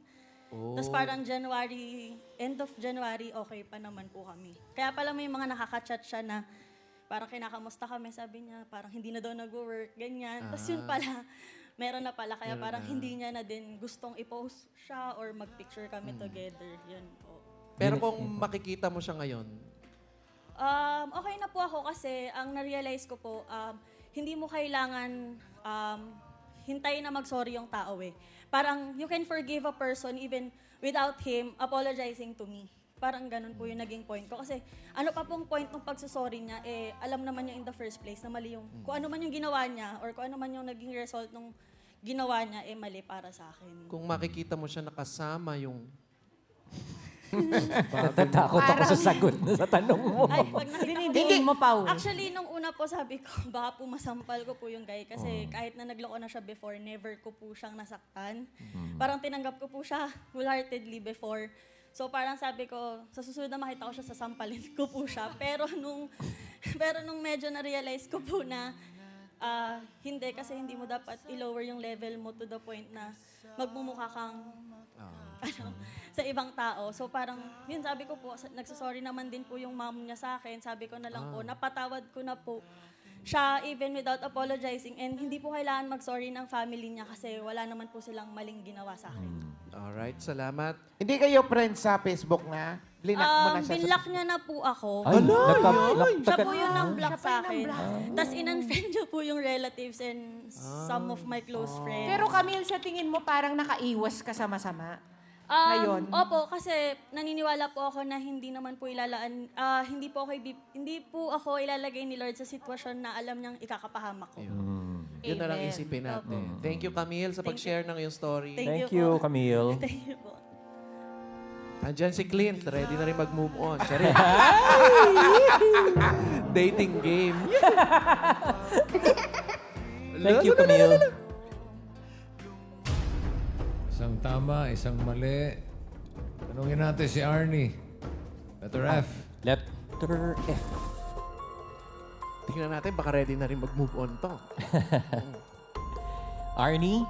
Oh.
Tapos parang January, end of January, okay pa naman po kami. Kaya pala may mga nakaka-chat siya na parang kinakamusta kami, sabi niya, parang hindi na daw nag-work, ganyan. Tapos yun pala, meron na pala, kaya
Meron
parang
na.
hindi niya na din gustong i-post siya or mag-picture kami together. Yun po.
Pero kung makikita mo siya ngayon,
Okay na po ako kasi ang na-realize ko po, hindi mo kailangan hintayin na mag-sorry yung tao eh. Parang you can forgive a person even without him apologizing to me. Parang ganun po yung naging point ko. Kasi ano pa pong point ng pagsusorry niya, eh alam naman niya in the first place na mali yung, kung ano man yung ginawa niya or kung ano man yung naging result ng ginawa niya, eh mali para sa akin.
kung makikita mo siya nakasama yung...
Natatakot ako sa sagot na sa tanong mo.
Ay, pag nakita ko
Dinidiin mo, Pao.
Actually, nung una po sabi ko, baka po masampal ko po yung guy. Kasi kahit na nagloko na siya before, never ko po siyang nasaktan. Parang tinanggap ko po siya wholeheartedly before. So parang sabi ko, sa susunod na makita ko siya, sasampalin ko po siya. Pero nung medyo na-realize ko po na hindi, kasi hindi mo dapat i-lower yung level mo to the point na magmumukha kang sa ibang tao. So parang, yun sabi ko po, nagsasorry naman din po yung mom niya sa akin. Sabi ko na lang po, napatawad ko na po siya even without apologizing. And hindi po kailangan mag-sorry ng family niya kasi wala naman po silang maling ginawa sa akin.
Alright, salamat.
Hindi kayo friends sa Facebook na? Blinak mo na siya.
Binlock niya na po ako. Siya po yung nang-block sa akin. Tapos in-unfriend niya po yung relatives and some of my close friends.
Pero Camille, sa tingin mo parang nakaiwas ka sa masama? Ngayon?
Opo, kasi naniniwala po ako na hindi naman po ilalaan, hindi po ako ilalagay ni Lord sa sitwasyon na alam niyang ikakapahamak ko.
Yun na lang isipin natin. Thank you, Camille, sa pag-share ng iyong story.
Thank you, Camille.
Thank you po.
Andyan si Clint, ready na rin mag-move on. Charing. Dating game.
Thank you, Camille.
Isang tama, isang mali. Tanungin natin si Arnie. Letter F.
Letter F.
Tingnan natin, baka ready na rin mag-move on to.
Arnie,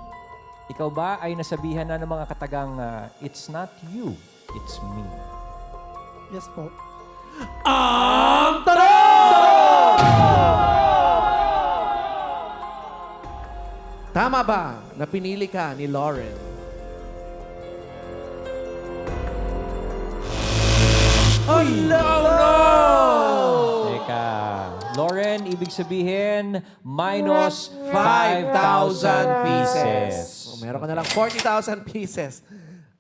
ikaw ba ay nasabihan na ng mga katagang, it's not you, it's me?
Yes po.
Ang tanong! Tama ba na pinili ka ni Lauren?
Oh, no! Teka. Lauren, ibig sabihin, minus 5,000 pieces.
So, meron ka na lang 40,000 pieces.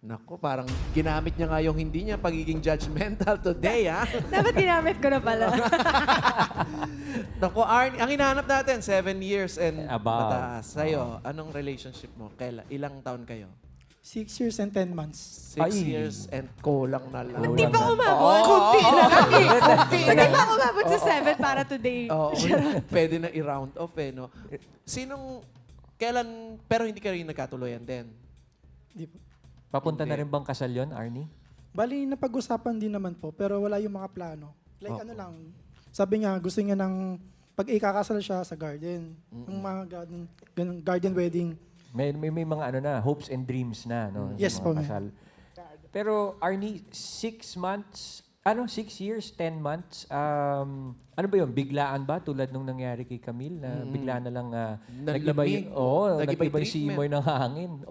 Naku, parang ginamit niya nga yung hindi niya pagiging judgmental today, ha?
Dapat ginamit ko na pala.
Naku, Arnie, ang hinahanap natin, 7 years and
Above.
mataas. Sa'yo, anong relationship mo? Ilang taon kayo?
6 years and 10 months.
6 years and kulang na lang.
Hindi pa umabot. Kunti na lang eh. Hindi pa umabot sa 7 para today.
Oo, pwede na i-round off eh, no? Pero hindi ka rin nagkatuloyan din?
Di po.
Papunta na rin bang kasal yun, Arnie?
Bali, napag-usapan din naman po, pero wala yung mga plano. Like ano lang, sabi niya, gusto niya ng pag ikakasal siya sa garden. Yung mga garden wedding.
May mga hopes and dreams na, no?
Yes
sa
po,
mga
ma'am.
kasal. Pero Arnie, 6 months, 6 years, 10 months, ano ba yun? Biglaan ba? Tulad nung nangyari kay Camille na bigla na lang nag-iba yung simoy ng hangin?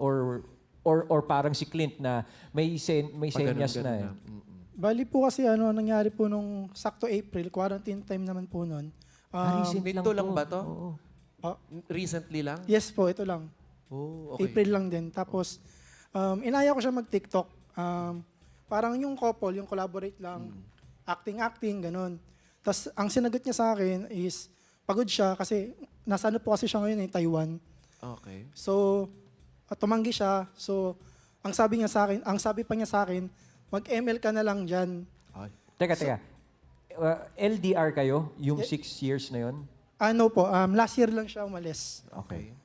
Or parang si Clint na may senyas na eh.
Bali po kasi nangyari po nung sakto April, quarantine time naman po nun.
Ito lang ba to? Recently lang?
Yes po, ito lang.
Oh, okay.
April lang din. Tapos, inaya ko siya mag-TikTok. Parang yung couple, yung collaborate lang, acting, ganun. Tapos, ang sinagot niya sa akin is, pagod siya kasi, nasa ano po kasi siya ngayon Taiwan.
Okay.
So, tumanggi siya. So, ang sabi pa niya sa akin, mag-ML ka na lang dyan.
Teka. LDR kayo, yung 6 years na yon?
Ano po, last year lang siya umalis.
Okay.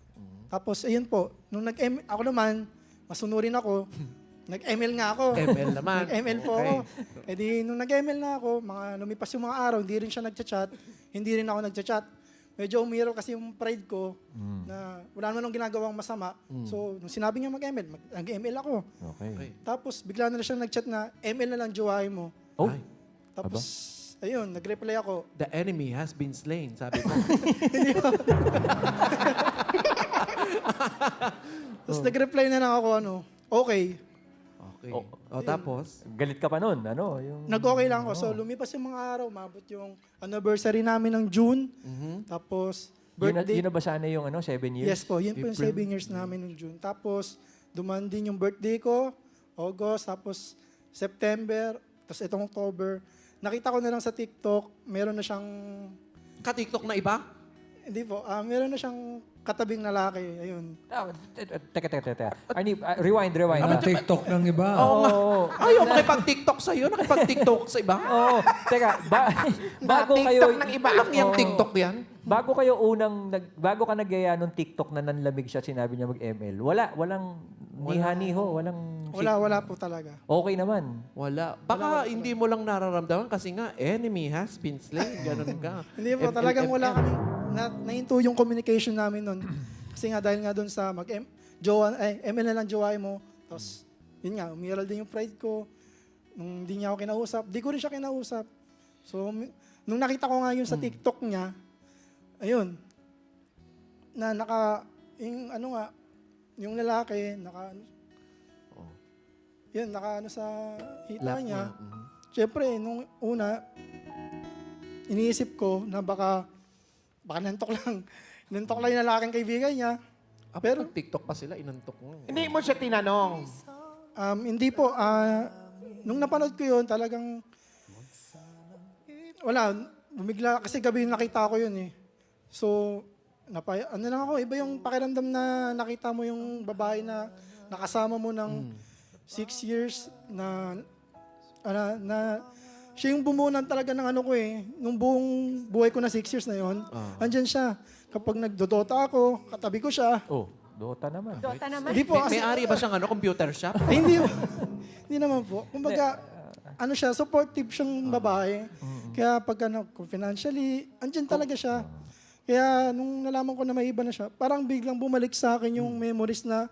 Tapos, ayun po, nung nag-ML, ako naman, masunurin ako, nag-ML nga ako.
ML naman.
Nag-ML po ako. E di, nung nag-ML na ako, lumipas yung mga araw, hindi rin siya nagchat-chat, hindi rin ako nagchat-chat. Medyo umiro kasi yung pride ko na wala naman akong ginagawang masama. So, nung sinabi niya mag-ML, nag-ML ako.
Okay.
Tapos, bigla na siya nag-chat na, ML na lang jowain mo.
Oh.
Tapos, ayun, nag-reply ako.
The enemy has been slain, sabi ko.
Tapos nag-reply na lang ako, okay.
Okay. Tapos?
Galit ka pa nun, ano?
Nag-okay lang ako. So, lumipas yung mga araw, mabot yung anniversary namin ng June. Tapos, birthday.
Yun na ba sana yung 7 years?
Yes po, yun po yung 7 years namin ng June. Tapos, duman din yung birthday ko, August, tapos September, tapos itong October. Nakita ko na lang sa TikTok, meron na siyang...
Ka-TikTok na iba?
Hindi po, meron na siyang katabing lalaki. Ayun.
Teka. Arnie, rewind.
TikTok ng iba.
Oo. Ayaw makipag-TikTok sa'yo, nakipag-TikTok sa iba.
Oo. Teka, bago kayo...
TikTok ng iba, ang yung TikTok yan.
Bago ka nagyaya nung TikTok na nanlamig siya, sinabi niya mag-ML, walang niha-niho,
Wala po talaga.
Okay naman.
Wala. Baka hindi mo lang nararamdaman kasi nga, enemy has been slain. Ganun ka.
Hindi po, talagang wala kami nahinto yung communication namin nun. Kasi nga, dahil nga doon sa ML na lang jowain mo. Tapos, yun nga, umiral din yung pride ko. Nung hindi niya ako kinausap, di ko rin siya kinausap. So, nung nakita ko nga yun sa TikTok niya, ayun, yung lalaki, naka sa hita niya. Siyempre, nung una, iniisip ko na baka nantok lang yung lalaking kaibigan niya.
Pero TikTok pa sila, inantok mo.
Hindi mo siya tinanong?
Hindi po. Nung napanood ko yun, talagang wala, bumigla. Kasi gabi yung nakita ko yun eh. So, lang ako, iba yung pakiramdam na nakita mo yung babae na nakasama mo ng 6 years na siya yung bumunan talaga ng ko eh. Nung buong buhay ko na 6 years na yon, andyan siya. Kapag nagdodota ako, katabi ko siya.
Oh, Dota naman.
Hindi po,
May-ari ba siyang computer shop?
Hindi po. Hindi naman po. Kumbaga, siya, supportive siyang babae. Kaya pag financially, andyan talaga siya. Kaya nung nalaman ko na may iba na siya, parang biglang bumalik sa akin yung memories na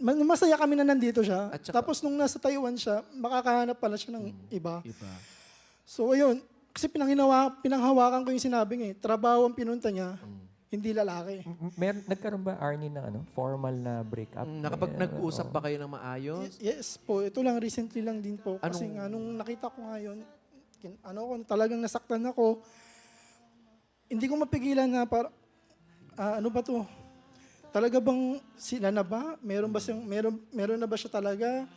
masaya kami na nandito siya. Tapos nung nasa Taiwan siya, makakahanap pala siya ng iba. So ayun, kasi pinanghawakan ko yung sinabing trabaho ang pinunta niya, hindi lalaki.
Nagkaroon ba, Arnie, ng formal na breakup?
Nag-usap ba kayo ng maayos?
Yes po, ito lang, recently lang din po. Kasi nga, nung nakita ko nga yun, talagang nasaktan ako. Hindi ko mapigilan na ano ba to? Talaga bang sila na ba? Meron na ba siya talaga?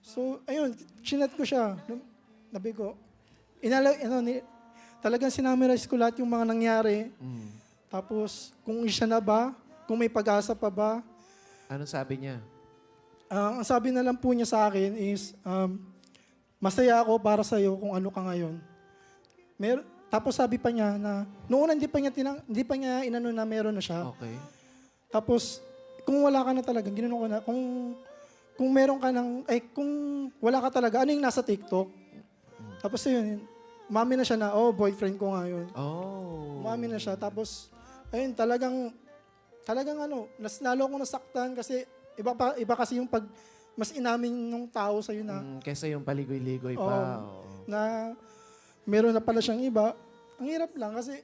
So, ayun, chinat ko siya. Nabi ko, talagang sinamarize ko lahat yung mga nangyari. Tapos, kung siya na ba? Kung may pag-asa pa ba?
Anong sabi niya?
Ang sabi na lang po niya sa akin is, masaya ako para sa'yo kung ano ka ngayon. Tapos sabi pa niya na, noon hindi pa niya inano na meron na siya.
Okay.
Tapos, kung wala ka na talaga, ginano ko na, kung meron ka kung wala ka talaga, ano yung nasa TikTok? Tapos yun, umami na siya na, boyfriend ko nga yun. Umami na siya. Tapos, ayun, talagang lalo akong nasaktan kasi iba kasi yung pag mas inamin ng tao sa'yo na.
Kesa yung paligoy-ligoy pa.
Na meron na pala siyang iba. Ang hirap lang kasi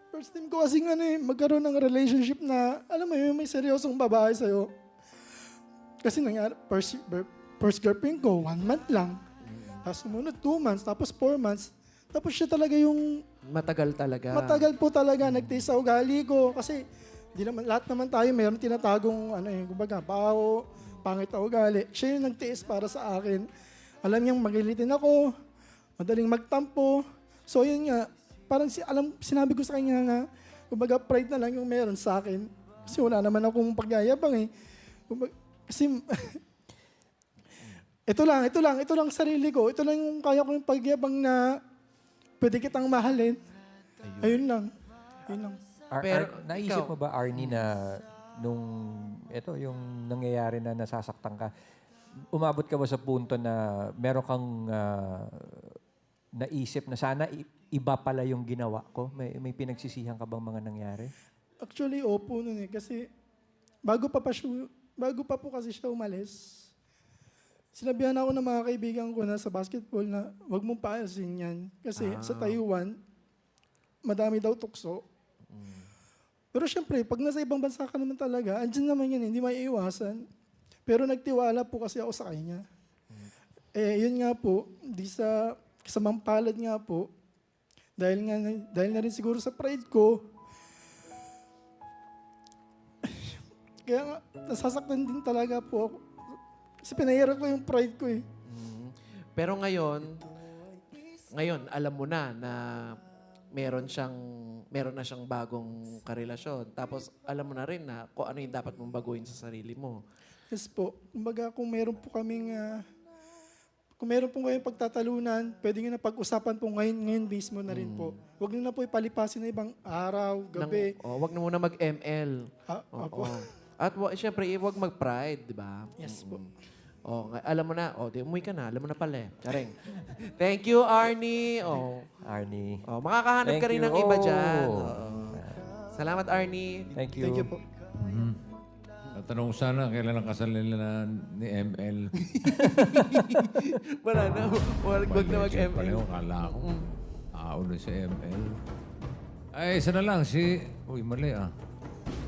first time ko kasi magkaroon ng relationship na, alam mo yun, may seryosong babae sa'yo. Kasi nangyari, first girlfriend ko, 1 month lang. Tapos sumunod 2 months, tapos 4 months. Tapos siya talaga yung...
Matagal talaga.
Matagal po talaga, nagtaste sa ugali ko. Kasi Di naman, lahat naman tayo meron tinatagong, kumbaga, baho, pangit na ugali. Siya yung nagtiis para sa akin. Alam niyang magilitin ako, madaling magtampo. So yun nga, parang sinabi ko sa kanya nga, kumbaga pride na lang yung meron sa akin. Kasi wala naman akong pagyayabang eh. Kasi, ito lang sarili ko. Ito lang yung kaya ko yung pagyabang na pwede kitang mahalin. Ayun lang.
Naisip mo ba, Arnie, na yung nangyayari na nasasaktan ka, umabot ka ba sa punto na meron kang naisip na sana iba pala yung ginawa ko? May pinagsisihan ka bang mga nangyari?
Actually, opo nun eh. Kasi bago pa po kasi siya umalis, sinabihan ako ng mga kaibigan ko na sa basketball na huwag mong paasin yan. Kasi sa Taiwan, madami daw tukso. Pero syempre, pag nasa ibang bansa ka naman talaga, andyan naman yan, hindi may iwasan. Pero nagtiwala po kasi ako sa kanya. Yun nga po, di sa kasamang palad nga po, dahil na rin siguro sa pride ko, kaya nga, nasasaktan din talaga po ako. Kasi pinahirap ko yung pride ko eh.
Pero ngayon, alam mo na meron na siyang bagong karelasyon. Tapos alam mo na rin na kung ano yung dapat mong baguhin sa sarili mo.
Yes po. Kumbaga kung meron po kaming pagtatalunan, pwede nyo na pag-usapan po ngayon mismo na rin po. Huwag nyo na po ipalipasin na ibang araw, gabi.
Huwag na muna mag-ML.
Opo.
At syempre, huwag mag-pride, di ba?
Yes po.
Alam mo na. Di umuwi ka na. Alam mo na pala eh. Charing. Thank you, Arnie.
Arnie.
Makakahanap ka rin ng iba dyan. Salamat, Arnie.
Thank you.
Thank you po.
Tatanong sana, kailan ang kasal nila ni ML?
Wala na. Huwag na mag-ML.
Pareho, kala ko. Aulo si ML. Ay, isa na lang. Uy, mali ah.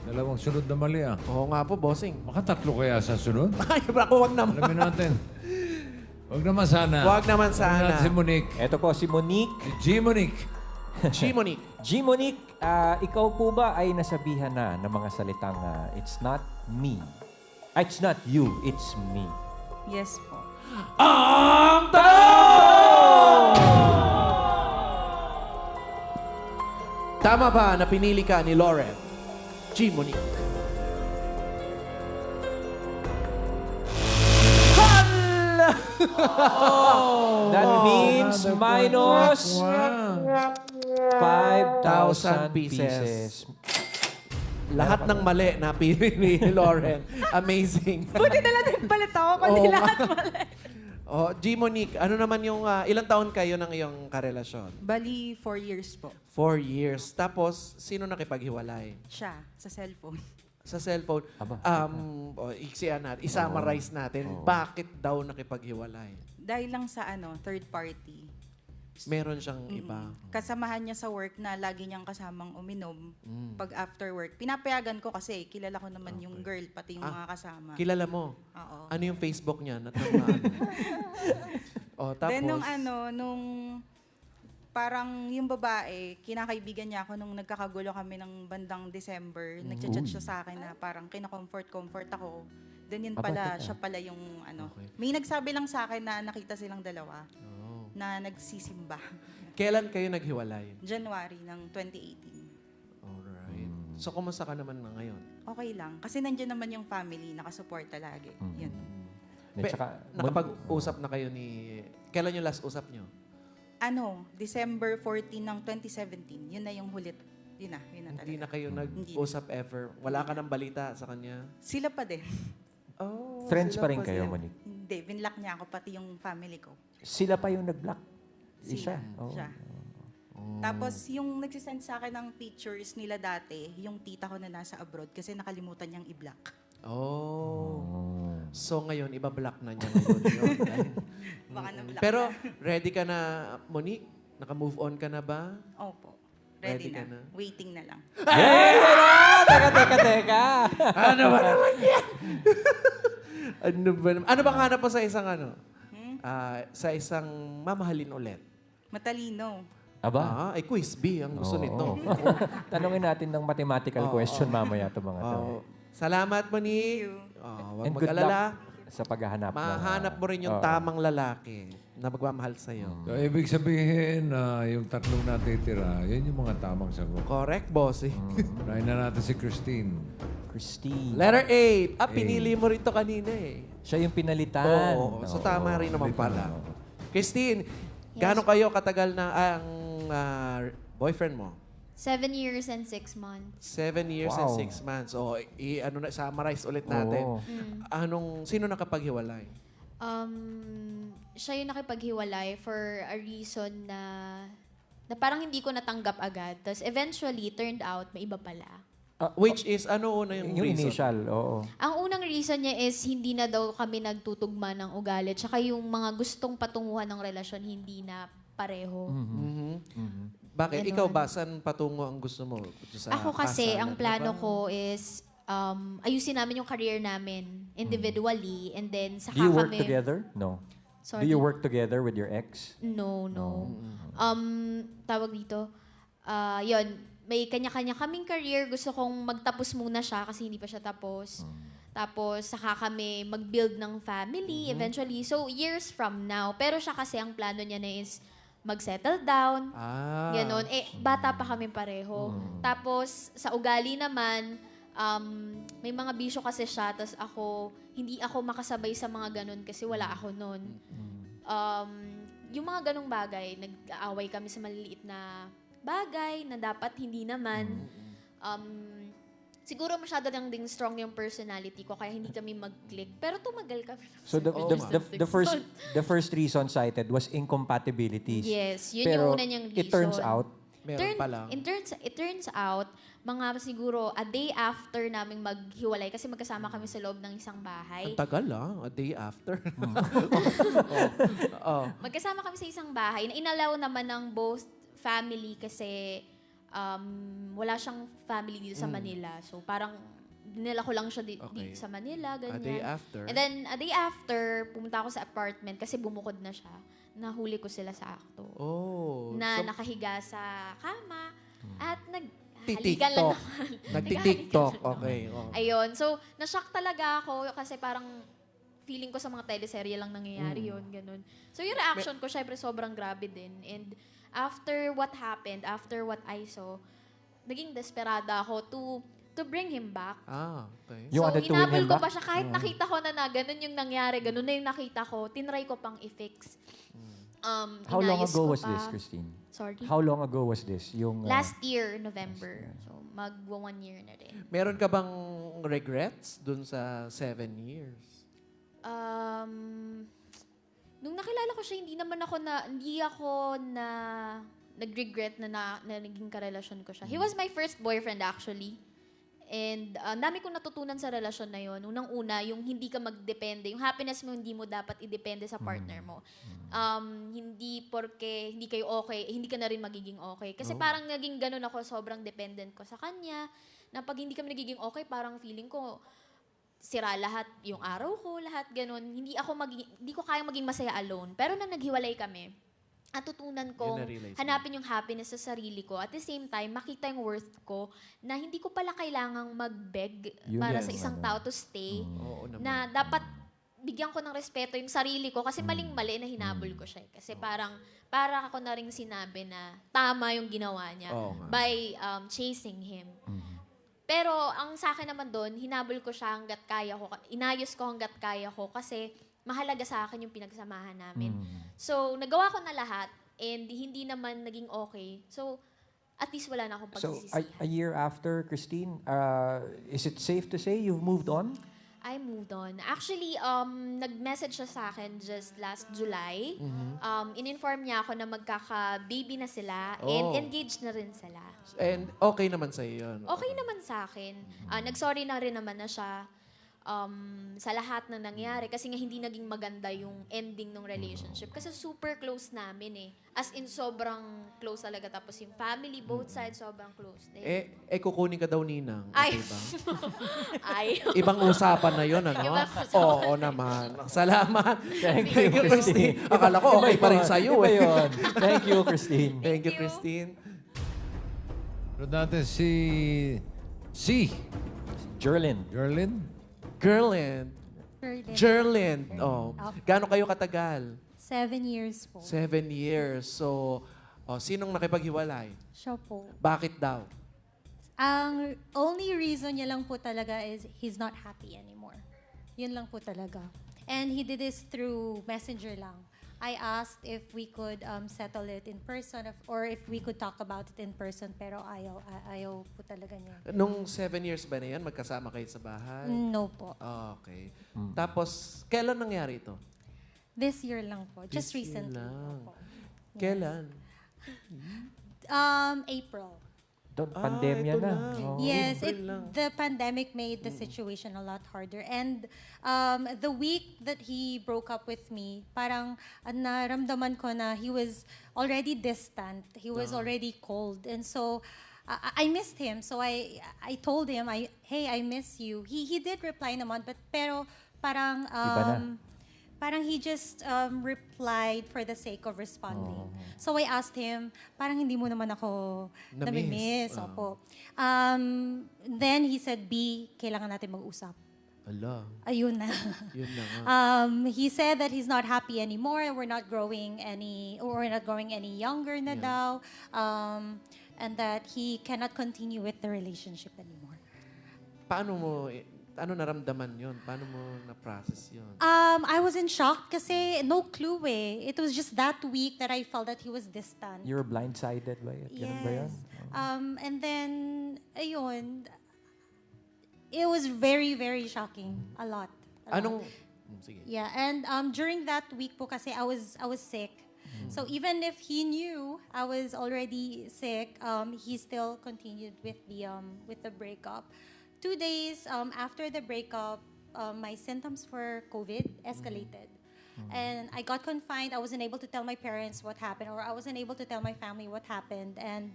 Dalawang sunod na mali ah.
Oo nga po, bossing.
Makatatlo kaya sa sunod?
Ay, bako, wag naman.
Alamin natin. Wag naman sana.
Wag naman sana.
Si Monique.
Ito po si Monique.
Si G. Monique.
G. Monique.
G. Monique, ikaw po ba ay nasabihan na ng mga salitang it's not me? It's not you, it's me.
Yes po.
Ang tanong! Tama ba na pinili ka ni Lauren? G. Monique.
That means minus 5,000 pieces.
Lahat ng mali na pili ni Lauren. Amazing.
Buti na lang din palit ako, kundi lahat mali.
G. Monique, ano naman yung, ilang taon kayo ng iyong karelasyon?
Bali, 4 years po.
4 years. Tapos, sino nakipaghiwalay?
Siya, sa cellphone.
Sa cellphone. I-summarize natin. Bakit daw nakipaghiwalay?
Dahil lang sa third party.
Meron siyang iba.
Kasamahan niya sa work na lagi niyang kasamang uminom pag after work. Pinapayagan ko kasi kilala ko naman yung girl, pati yung mga kasama.
Kilala mo?
Oo.
Ano yung Facebook niya? Tapos?
Then nung parang yung babae, kinakaibigan niya ako nung nagkakagulo kami ng bandang December. Nagchat-chat siya sa akin na parang kina-comfort ako. Then yun pala, siya pala yung
Okay.
May nagsabi lang sa akin na nakita silang dalawa na nagsisimba.
Kailan kayo naghiwalay?
January ng 2018.
Alright. So, kumusta ka naman na ngayon?
Okay lang. Kasi nandiyan naman yung family, nakasuporta lagi. Yun.
Nakapag-usap na kayo ni... Kailan yung last usap nyo?
December 14 ng 2017. Yun na yung hulit. Yun na talaga.
Hindi na kayo nag-usap ever? Wala ka ng balita sa kanya?
Sila pa din.
Friends pa rin kayo, Monique?
Hindi, binlock niya ako, pati yung family ko.
Sila pa yung nag-block?
Siya. Tapos yung nagsisend sa akin ng pictures nila dati, yung tita ko na nasa abroad kasi nakalimutan niyang i-block.
So ngayon, iba-block na niya ngayon.
Baka na-block
Pero
na.
ready ka na, Monique? Naka-move on ka na ba?
Opo. Ready
ka
na. Waiting na lang.
Teka.
Ano ba naman yan? Ano bang hanap mo sa isang sa isang mamahalin ulit?
Matalino.
Aba?
Ay, quiz B ang gusto
Oo.
nito.
Tanungin natin ng mathematical question mamaya ito mga to.
Salamat, Monique. Huwag
And good
mag-alala.
luck sa paghahanap.
Mahanap mo rin yung
Oo.
tamang lalaki na magmamahal sa'yo.
So, ibig sabihin, yung tatlong natitira, yun yung mga tamang sagot.
Correct, boss.
Try na natin si Christine.
Christine.
Letter A. Pinili mo rin to kanina eh.
Siya yung pinalitan.
Oo. So, tama rin naman pala. Christine, gaano kayo katagal na ang boyfriend mo?
7 years and 6 months.
7 years and 6 months. O, summarize ulit natin.
Oo.
Sino nakapaghiwalay?
Siya yung nakipaghiwalay for a reason na parang hindi ko natanggap agad. Tapos eventually, turned out, may iba pala.
Which is, ano una yung reason?
initial, oo.
Ang unang reason niya is hindi na daw kami nagtutugma ng ugali. Tsaka yung mga gustong patunguhan ng relasyon, hindi na pareho.
Bakit?
Ganon.
Ikaw ba? Saan patungo ang gusto mo?
Ako kasi, ang plano ko is ayusin namin yung career namin individually and then saka
Do you work
kami...
together? No.
Sorry?
Do you work together with your ex?
No. Tawag dito, yun, may kanya-kanya kaming career. Gusto kong magtapos muna siya kasi hindi pa siya tapos. Tapos, saka kami mag-build ng family eventually. So, years from now. Pero siya kasi, ang plano niya na is mag-settle down. Ganon. Bata pa kami pareho. Tapos, sa ugali naman, may mga bisyo kasi siya. Tapos hindi ako makasabay sa mga ganon kasi wala ako nun. Yung mga ganong bagay, nag-aaway kami sa maliliit na bagay na dapat hindi naman. Siguro masyado lang ding strong yung personality ko kaya hindi kami mag-click. Pero tumagal kami.
So the first reason cited was incompatibilities.
Yes, yun
Pero
yung una niyang reason.
it turns out,
It turns out, mga siguro a day after naming maghiwalay kasi magkasama kami sa loob ng isang bahay.
Ang tagal a day after.
Magkasama kami sa isang bahay na inalaw naman ng both family kasi wala siyang family dito sa Manila. So parang dinala ko lang siya dito sa Manila, ganyan.
A day after?
And then a day after, pumunta ako sa apartment kasi bumukod na siya. Nahuli ko sila sa akto. Na nakahiga sa kama at naghalikan lang naman.
Nagti-TikTok. Okay.
Ayun. So, na-shock talaga ako kasi parang feeling ko sa mga teleserye lang nangyayari yun. Ganun. So, yung reaction ko, syempre, sobrang grabe din. And after what happened, after what I saw, naging desperada ako to bring him back.
Okay.
So, hinabol ko pa siya kahit nakita ko na ganun yung nangyari, ganun na yung nakita ko, tinry ko pang i-fix.
how long
Inayos
ago
ko
was
pa.
this, Christine?
Sorry?
How long ago was this? Yung
Last year, November. So, mag-1 year na rin.
Meron ka bang regrets dun sa 7 years?
Nung nakilala ko siya, hindi ako nag-regret na naging karelasyon ko siya. He was my first boyfriend actually. And ang dami kong natutunan sa relasyon na yun. Unang-una, yung hindi ka magdepende. Yung happiness mo, hindi mo dapat idepende sa partner mo. Hindi porke hindi kayo okay, hindi ka na rin magiging okay. Kasi parang naging ganun ako, sobrang dependent ko sa kanya. Na pag hindi kami nagiging okay, parang feeling ko, sira lahat, yung araw ko, lahat ganun. Hindi ko kayang maging masaya alone. Pero nang naghiwalay kami, natutunan kong hanapin yung happiness sa sarili ko. At the same time, makita yung worth ko na hindi ko pala kailangang mag-beg para sa isang tao to stay. Na dapat bigyan ko ng respeto yung sarili ko kasi maling-mali na hinabol ko siya. Kasi para ako na rin sinabi na tama yung ginawa niya by chasing him. Pero ang sa akin naman doon, hinabol ko siya hanggat kaya ko. Inayos ko hanggat kaya ko kasi mahalaga sa akin yung pinagsamahan namin. So, nagawa ko na lahat and hindi naman naging okay. So, at least wala na akong pagsisisihan.
So, a year after, Christine, is it safe to say you've moved on?
I moved on. Actually, nag-message siya sa akin just last July. In-inform niya ako na magkaka-baby na sila and engaged na rin sila.
And okay naman sa'yo yun?
Okay naman sa akin. Nag-sorry na rin naman na siya. sa lahat na nangyari. Kasi nga hindi naging maganda yung ending ng relationship. Kasi super close namin eh. As in, sobrang close talaga. Tapos yung family, both sides, sobrang close.
Kukunin ka daw, Ninang.
Ay.
Okay ba?
Ay.
Ibang usapan na yun, ano?
Ibang usapan.
Oo naman. Salamat.
Thank you, Christine.
Akala ko okay pa rin sa'yo,
Iba
eh.
yun. Thank you, Christine.
Thank you, Christine.
Pero natin si
Jerlyn.
Gerland. Gerland. Oh. Gaano kayo katagal?
7 years po.
7 years. So, sinong nakipaghiwalay?
Siya po.
Bakit daw?
Ang only reason niya lang po talaga is he's not happy anymore. Yun lang po talaga. And he did this through messenger lang. I asked if we could settle it in person or if we could talk about it in person, pero ayaw po talaga niya.
Nung 7 years ba na yan, magkasama kayo sa bahay?
No po.
Okay. Tapos, kailan nangyari ito?
This year lang po. Just
This year
recently.
lang.
Opo.
Kailan?
April.
Pandemya
ito
na.
lang.
Oo.
Yes,
April lang.
the pandemic made the situation a lot harder. And the week that he broke up with me, parang naramdaman ko na he was already distant. He was already cold. And so, I missed him. So I told him, hey, I miss you. He did reply naman, pero parang...
Iba na.
Parang he just replied for the sake of responding. So I asked him, parang hindi mo naman ako namimiss. Opo. Then he said, B, kailangan natin mag-usap.
Ala.
Ayun na.
Yun na nga.
He said that he's not happy anymore. We're not growing any younger na daw. And that he cannot continue with the relationship anymore.
Ano naramdaman yun? Paano mo na-process yun?
I was in shock kasi no clue eh. It was just that week that I felt that he was distant.
You were blindsided by it? Ganun ba yun?
And then, ayun, it was very, very shocking. A lot.
Sige.
Yeah, and during that week po kasi I was sick. So even if he knew I was already sick, he still continued with the breakup. 2 days after the breakup, my symptoms for COVID escalated. And I got confined. I wasn't able to tell my parents what happened, or I wasn't able to tell my family what happened. And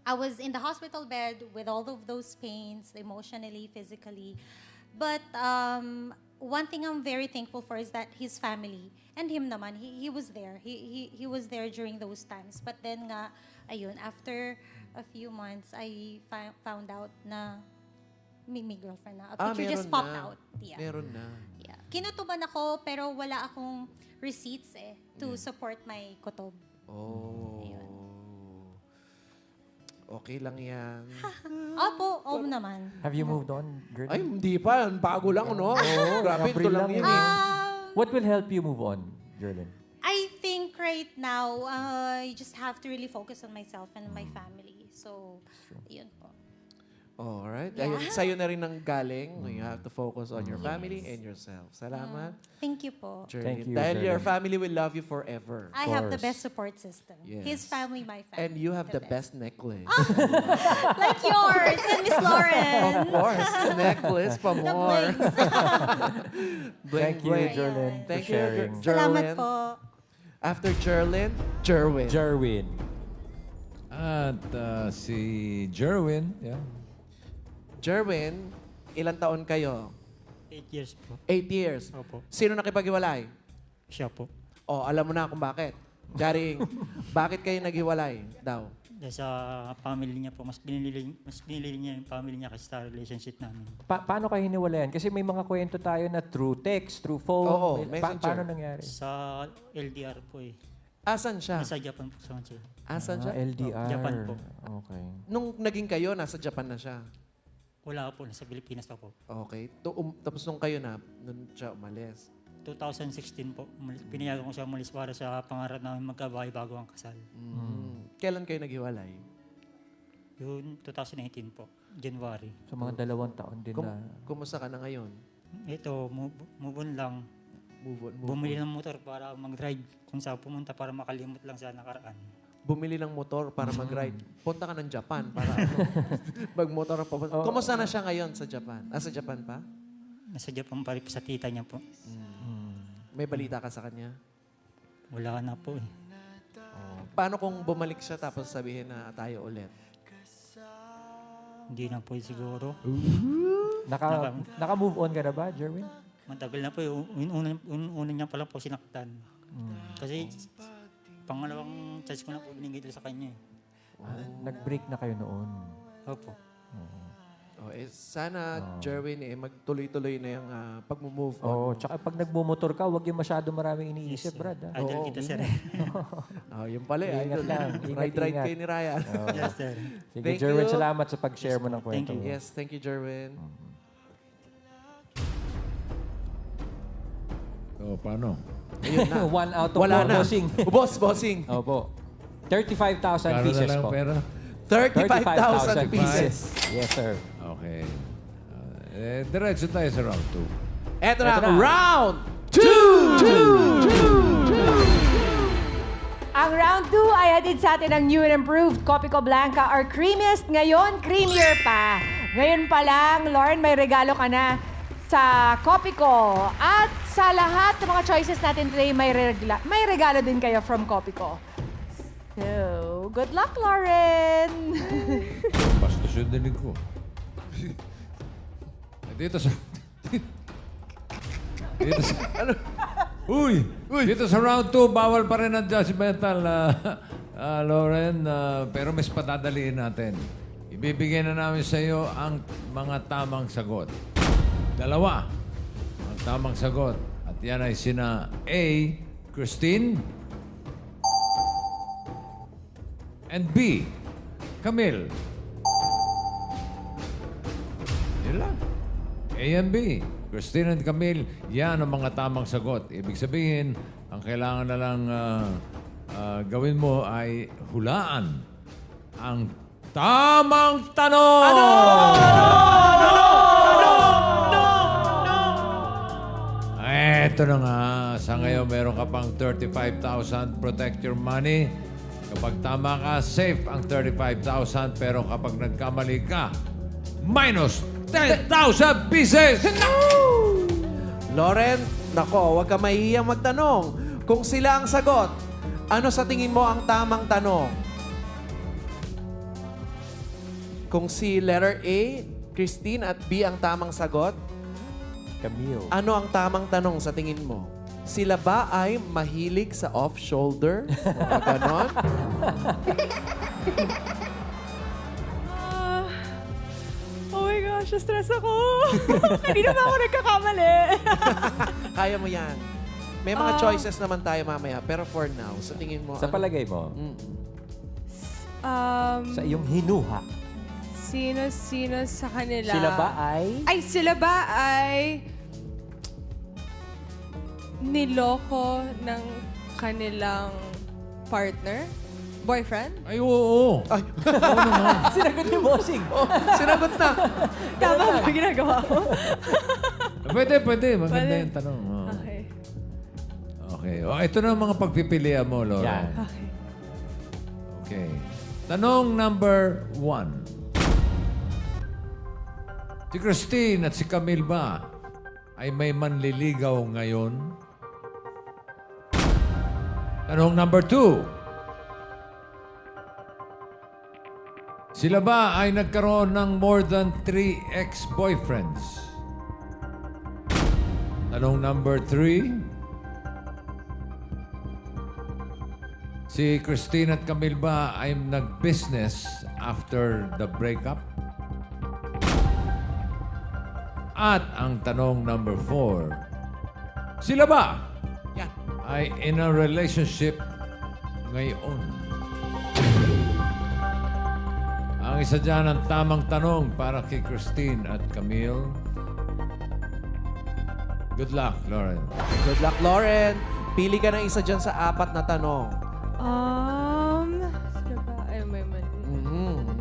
I was in the hospital bed with all of those pains, emotionally, physically. But one thing I'm very thankful for is that his family and him naman, he was there. He was there during those times. But then nga, ayun, after a few months, I found out na may girlfriend na. A picture just popped out. Yeah.
Meron na.
Yeah. Kinutuban ako, pero wala akong receipts to support my kutob.
Oh. Okay lang yan.
Opo, naman.
Have you moved on, Gertie?
Ay, hindi pa. Bago lang, no? Grabe, ito lang yan.
What will help you move on, Gerlyn?
I think right now, I just have to really focus on myself and my family. So, yun po.
Alright.
Yeah.
Ayun, sa'yo na rin ang galing. You have to focus on your family and yourself. Salamat.
Thank you po.
Jerlyn.
Thank you,
Dahil your
Jerlyn.
family will love you forever.
I have the best support system.
Yes.
His family, my family.
And you have the best necklace.
Like yours and Miss Lauren.
Of course. Necklace pa
The
more.
Thank you,
bling.
Jerlyn, for
Thank you,
sharing.
Salamat
Jerlyn.
po.
After Jerlyn, Jerwin.
Jerwin.
At si Jerwin, yeah.
Jerwin, ilang taon kayo?
8 years po.
8 years.
Opo.
Sino nakipaghiwalay?
Siya po.
Oh, alam mo na kung bakit. Jaring, bakit kayo naghiwalay daw?
Dahil sa family niya po, mas pinili niya yung family niya kasi sa relationship namin.
Paano kayo hiniwalayan? Kasi may mga kwento tayo na through text, through phone.
Oo, messenger.
Paano nangyari?
Sa LDR po eh.
Asan siya?
Nasa Japan po sa kanila.
Asan siya?
LDR.
Japan po.
Okay.
Nung naging kayo, nasa Japan na siya.
Wala po, nasa Pilipinas pa po.
Okay. Tapos nung kayo na, nung siya umalis.
2016 po, pinayagan ko siya umalis para sa pangarap namin magkabahay bago ang kasal.
Kailan kayo naghiwalay?
Yun, 2018 po, January.
So mga 2 taon din na.
Kumusta ka na ngayon?
Ito, move on lang.
Move on.
Bumili ng motor para mag-drive kung saan pumunta para makalimot lang sa nakaraan.
bumili ng motor para mag-ride. Punta ka ng Japan para mag-motor ang papunta. Kumusta na siya ngayon sa Japan? Sa Japan pa?
Nasa Japan pa rin po sa tita niya po.
May balita ka sa kanya?
Wala na po eh.
Paano kung bumalik siya tapos sabihin na tayo ulit?
Hindi na po siguro.
Naka-move on ka na ba, Jerwin?
Matagal na po eh. Una niya pala po sinaktan. Kasi pangalawang chance ko na po binigay sa kanya eh.
Nag-break na kayo noon.
Opo.
Sana, Jerwin, magtuloy-tuloy na yung pag-move on.
Oo, tsaka pag nagmumotor ka, huwag yung masyado maraming iniisip, Brad.
Idol kita, sir.
Yung pala eh.
Ingat lang.
Ride kayo ni Ryan.
Yes, sir.
Sige,
Thank
Jerwin,
you.
salamat sa pag-share mo ng kwento mo.
Yes, thank you, Jerwin.
Paano?
Ayun na.
1 out of 4,
Wala na.
bossing.
Bossing.
Opo. 35,000
Kano
pieces
na lang
po.
pera?
35,000 pieces.
Yes, sir.
Okay. Diretso tayo sa round 2.
Eto na, round 2!
Ang round 2 ay hatid sa atin ang new and improved Copico Blanca or creamiest. Ngayon, creamier pa. Ngayon pa lang, Lauren, may regalo ka na sa Copico. At sa lahat ng mga choices natin today, may regalo din kayo from Copico. So, good luck, Lauren!
Bastos yung dinig ko. Dito sa... Dito sa... Ano? Uy! Dito sa round 2, bawal pa rin ang judgmental, Lauren. Pero mas padadaliin natin. Ibibigay na namin sa iyo ang mga tamang sagot. 2 ang tamang sagot. At yan ay sina A, Christine, and B, Camille. Yan lang. A and B. Christine and Camille, yan ang mga tamang sagot. Ibig sabihin, ang kailangan na lang gawin mo ay hulaan ang tamang tanong! Eto na nga. Sa ngayon, meron ka pang 35,000 protect your money. Kapag tama ka, safe ang 35,000. Pero kapag nagkamali ka, minus 10,000 pieces!
Lauren, nako, huwag ka mahihiyang magtanong. Kung sila ang sagot, ano sa tingin mo ang tamang tanong? Kung si letter A, Christine, at B ang tamang sagot,
Camille.
ano ang tamang tanong sa tingin mo? Sila ba ay mahilig sa off-shoulder? O ganon?
Oh my gosh, stress ako. Hindi naman ako nagkakamali.
Kaya mo yan. May mga choices naman tayo mamaya. Pero for now, sa tingin mo...
Sa palagay mo? Sa iyong hinuha?
Sino sa kanila?
Sila ba ay?
Ay, sila ba ay niloko ng kanilang partner? Boyfriend?
Ay, oo.
Ay.
Sinagot ni Bossing.
Sinagot na.
Tama ba ginagawa ko?
Pwede. Maganda yung tanong.
Okay.
Okay. Ito na ang mga pagpipilian mo, Lauren.
Yan.
Okay.
Okay. Tanong number 1. Si Christine at si Camille ba ay may manliligaw ngayon? Tanong number 2. Sila ba ay nagkaroon ng more than 3 ex-boyfriends? Tanong number 3. Si Christine at Camille ba ay nag-business after the breakup? At ang tanong number 4. Sila ba ay in a relationship ngayon? Ang isa dyan ang tamang tanong para kay Christine at Camille. Good luck, Lauren.
Good luck, Lauren. Pili ka ng isa dyan sa 4 na tanong.
Sila ba ay may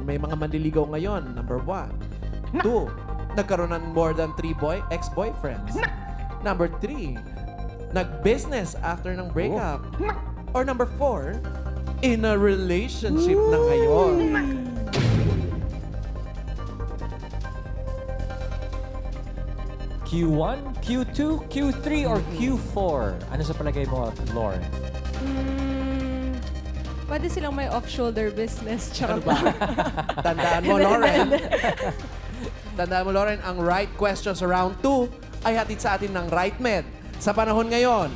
May mga manliligaw ngayon. Number 1. 2. Nagkaroon ng more than 3 ex-boyfriends. Number 3. Nag-business after ng breakup. Or number 4.
in a relationship na ngayon.
Q1, Q2, Q3, or Q4? Ano sa palagay mo, Lauren?
Pwede silang may off-shoulder business.
Ano ba? Tandaan mo, Lauren. Tandaan mo, Lauren, ang right questions sa round 2 ay hatid sa atin ng Right Med. Sa panahon ngayon,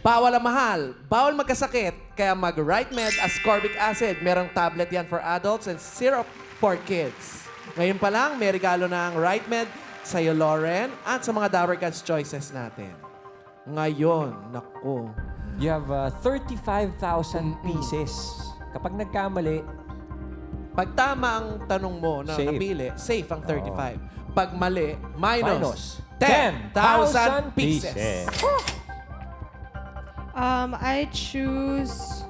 bawal ang mahal, bawal magkasakit, kaya mag-Right Med ascorbic acid. Merong tablet yan for adults and syrup for kids. Ngayon pa lang, may regalo na ang Right Med sa'yo, Lauren, at sa mga Dabber Cats choices natin. Ngayon, naku.
You have 35,000 pieces. Kapag nagkamali,
pag tama ang tanong mo na
Safe.
napili, safe ang 35. Pag mali, minus 10,000
10,000
pieces.
I choose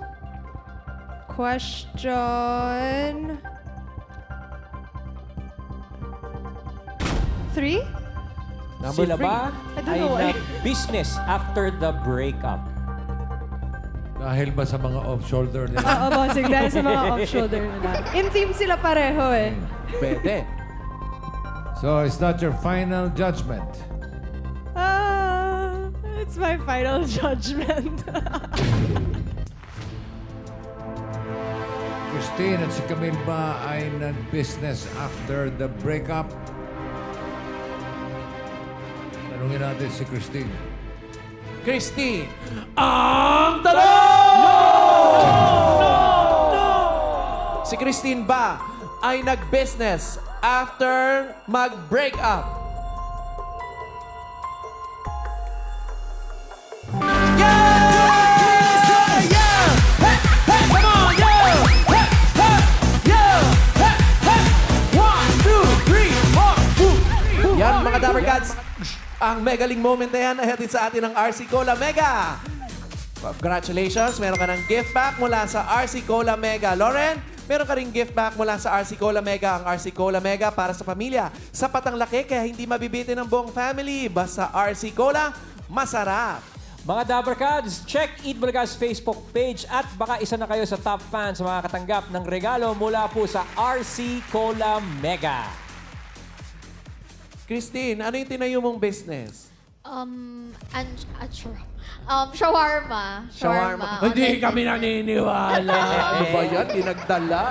question 3.
sila ba
I don't
ay
know why.
nag-business after the breakup?
Dahil ba sa mga off-shoulder nila?
Oo, bossing. Dahil sa mga off-shoulder nila. In team sila pareho eh.
Pwede.
So, is that your final judgment?
It's my final judgment.
Christine at si Camille ba ay nag-business after the breakup? Tanungin natin si Christine.
Christine, ang tanong! No! Si Christine ba ay nag-business after mag-breakup? Yan mga Dabber Cats, ang megaling moment na yan ay hatid sa atin ng RC Cola Mega. Congratulations, meron ka ng gift pack mula sa RC Cola Mega. Lauren, meron ka ring gift pack mula sa RC Cola Mega. Ang RC Cola Mega para sa pamilya. Sapat ang laki kaya hindi mabibitin ng buong family. Basta RC Cola, masarap.
Mga Dabber Cats, check Eat Bulaga's Facebook page at baka isa na kayo sa top fans sa mga katanggap ng regalo mula po sa RC Cola Mega.
Christine, ano yung tinayo mong business?
Shawarma.
Hindi kami naniniwala. Ano ba yan? Dinagdala.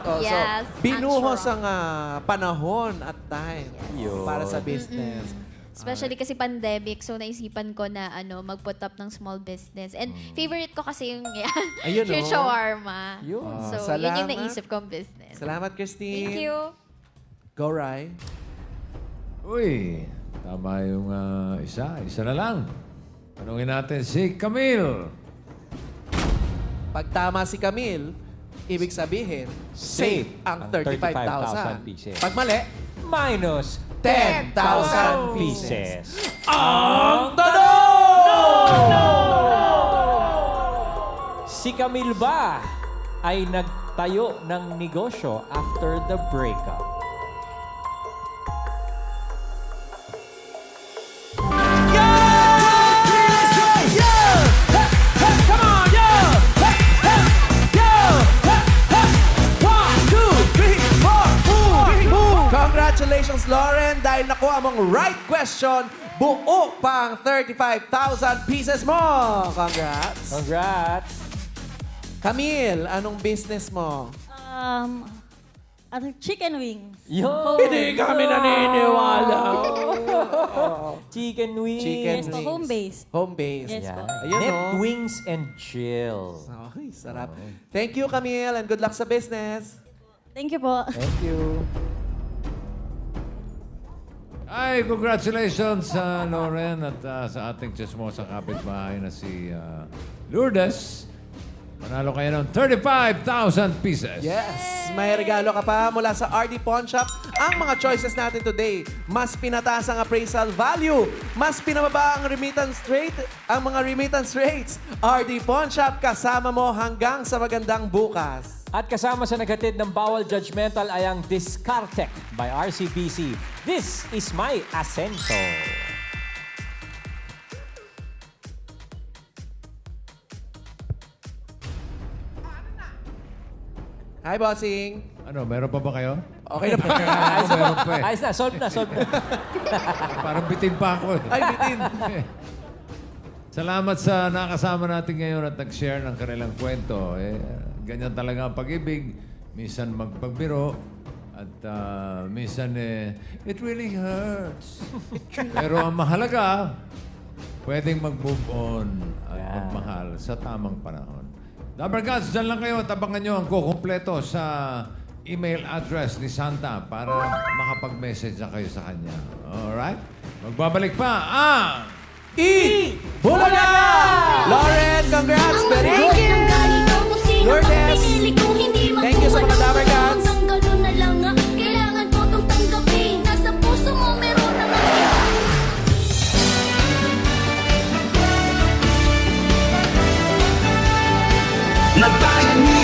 Oh,
Yes,
so, binuhos
and
ang panahon at time para sa business.
Especially kasi pandemic, so naisipan ko na mag-put up ng small business. And favorite ko kasi yung
Ayun,
yung
oh.
shawarma.
Yun.
So, yun
Salamat.
yung naisip kong business.
Salamat, Christine.
Thank you.
Go, Rai.
Uy, tama yung isa. Isa na lang. Tanungin natin si Camille.
Pag tama si Camille, ibig sabihin, safe ang 35,000
pieces.
Pag mali,
minus
10,000 pieces.
Ang tanong! Si Camille ba ay nagtayo ng negosyo after the breakup?
Congratulations, Lauren! Dahil nakuha mong right question, buo pang 35,000 pieces mo! Congrats!
Congrats!
Camille, anong business mo?
Chicken wings.
Hindi kami naniniwala.
Chicken wings.
Yes po, home-based.
Home-based.
Yes po.
Ayun,
Net
oh.
wings and chill.
Ay, sarap. Thank you, Camille, and good luck sa business.
Thank you po.
Thank you.
Ay, congratulations sa Lauren at sa ating chismosang kapitbahay na si Lourdes. Manalo kayo ng 35,000 pieces.
Yes! May regalo ka pa mula sa RD Pawn Shop. Ang mga choices natin today, mas pinataas ang appraisal value, mas pinababa ang mga remittance rates. RD Pawn Shop, kasama mo hanggang sa magandang bukas.
At kasama sa naghatid ng Bawal Judgmental ay ang Discartec by RCBC. This is my Ascenso.
Hi, bossing.
Ano, meron pa ba kayo?
Okay na ba?
Ayos na
Meron
po.
pa eh.
Ayos na, solve na, solve na.
Parang bitin pa ako.
Ay, bitin.
Salamat sa nakasama natin ngayon at nag-share ng kanilang kwento. Ganyan talaga ang pag-ibig. Minsan magpagbiro at minsan it really hurts. Pero ang mahalaga, pwedeng mag-move on at magmahal sa tamang panahon. Dabber Gods, dyan lang kayo at abangan nyo ang kukumpleto sa email address ni Santa para makapag-message na kayo sa kanya. Alright? Magbabalik pa ang
Bulaga! Lauren, congrats! Very good! Lourdes, thank you sa mga Dabber Gods!
Kailangan ko itong tanggapin. Nasa puso mo meron na
Nagbayad niya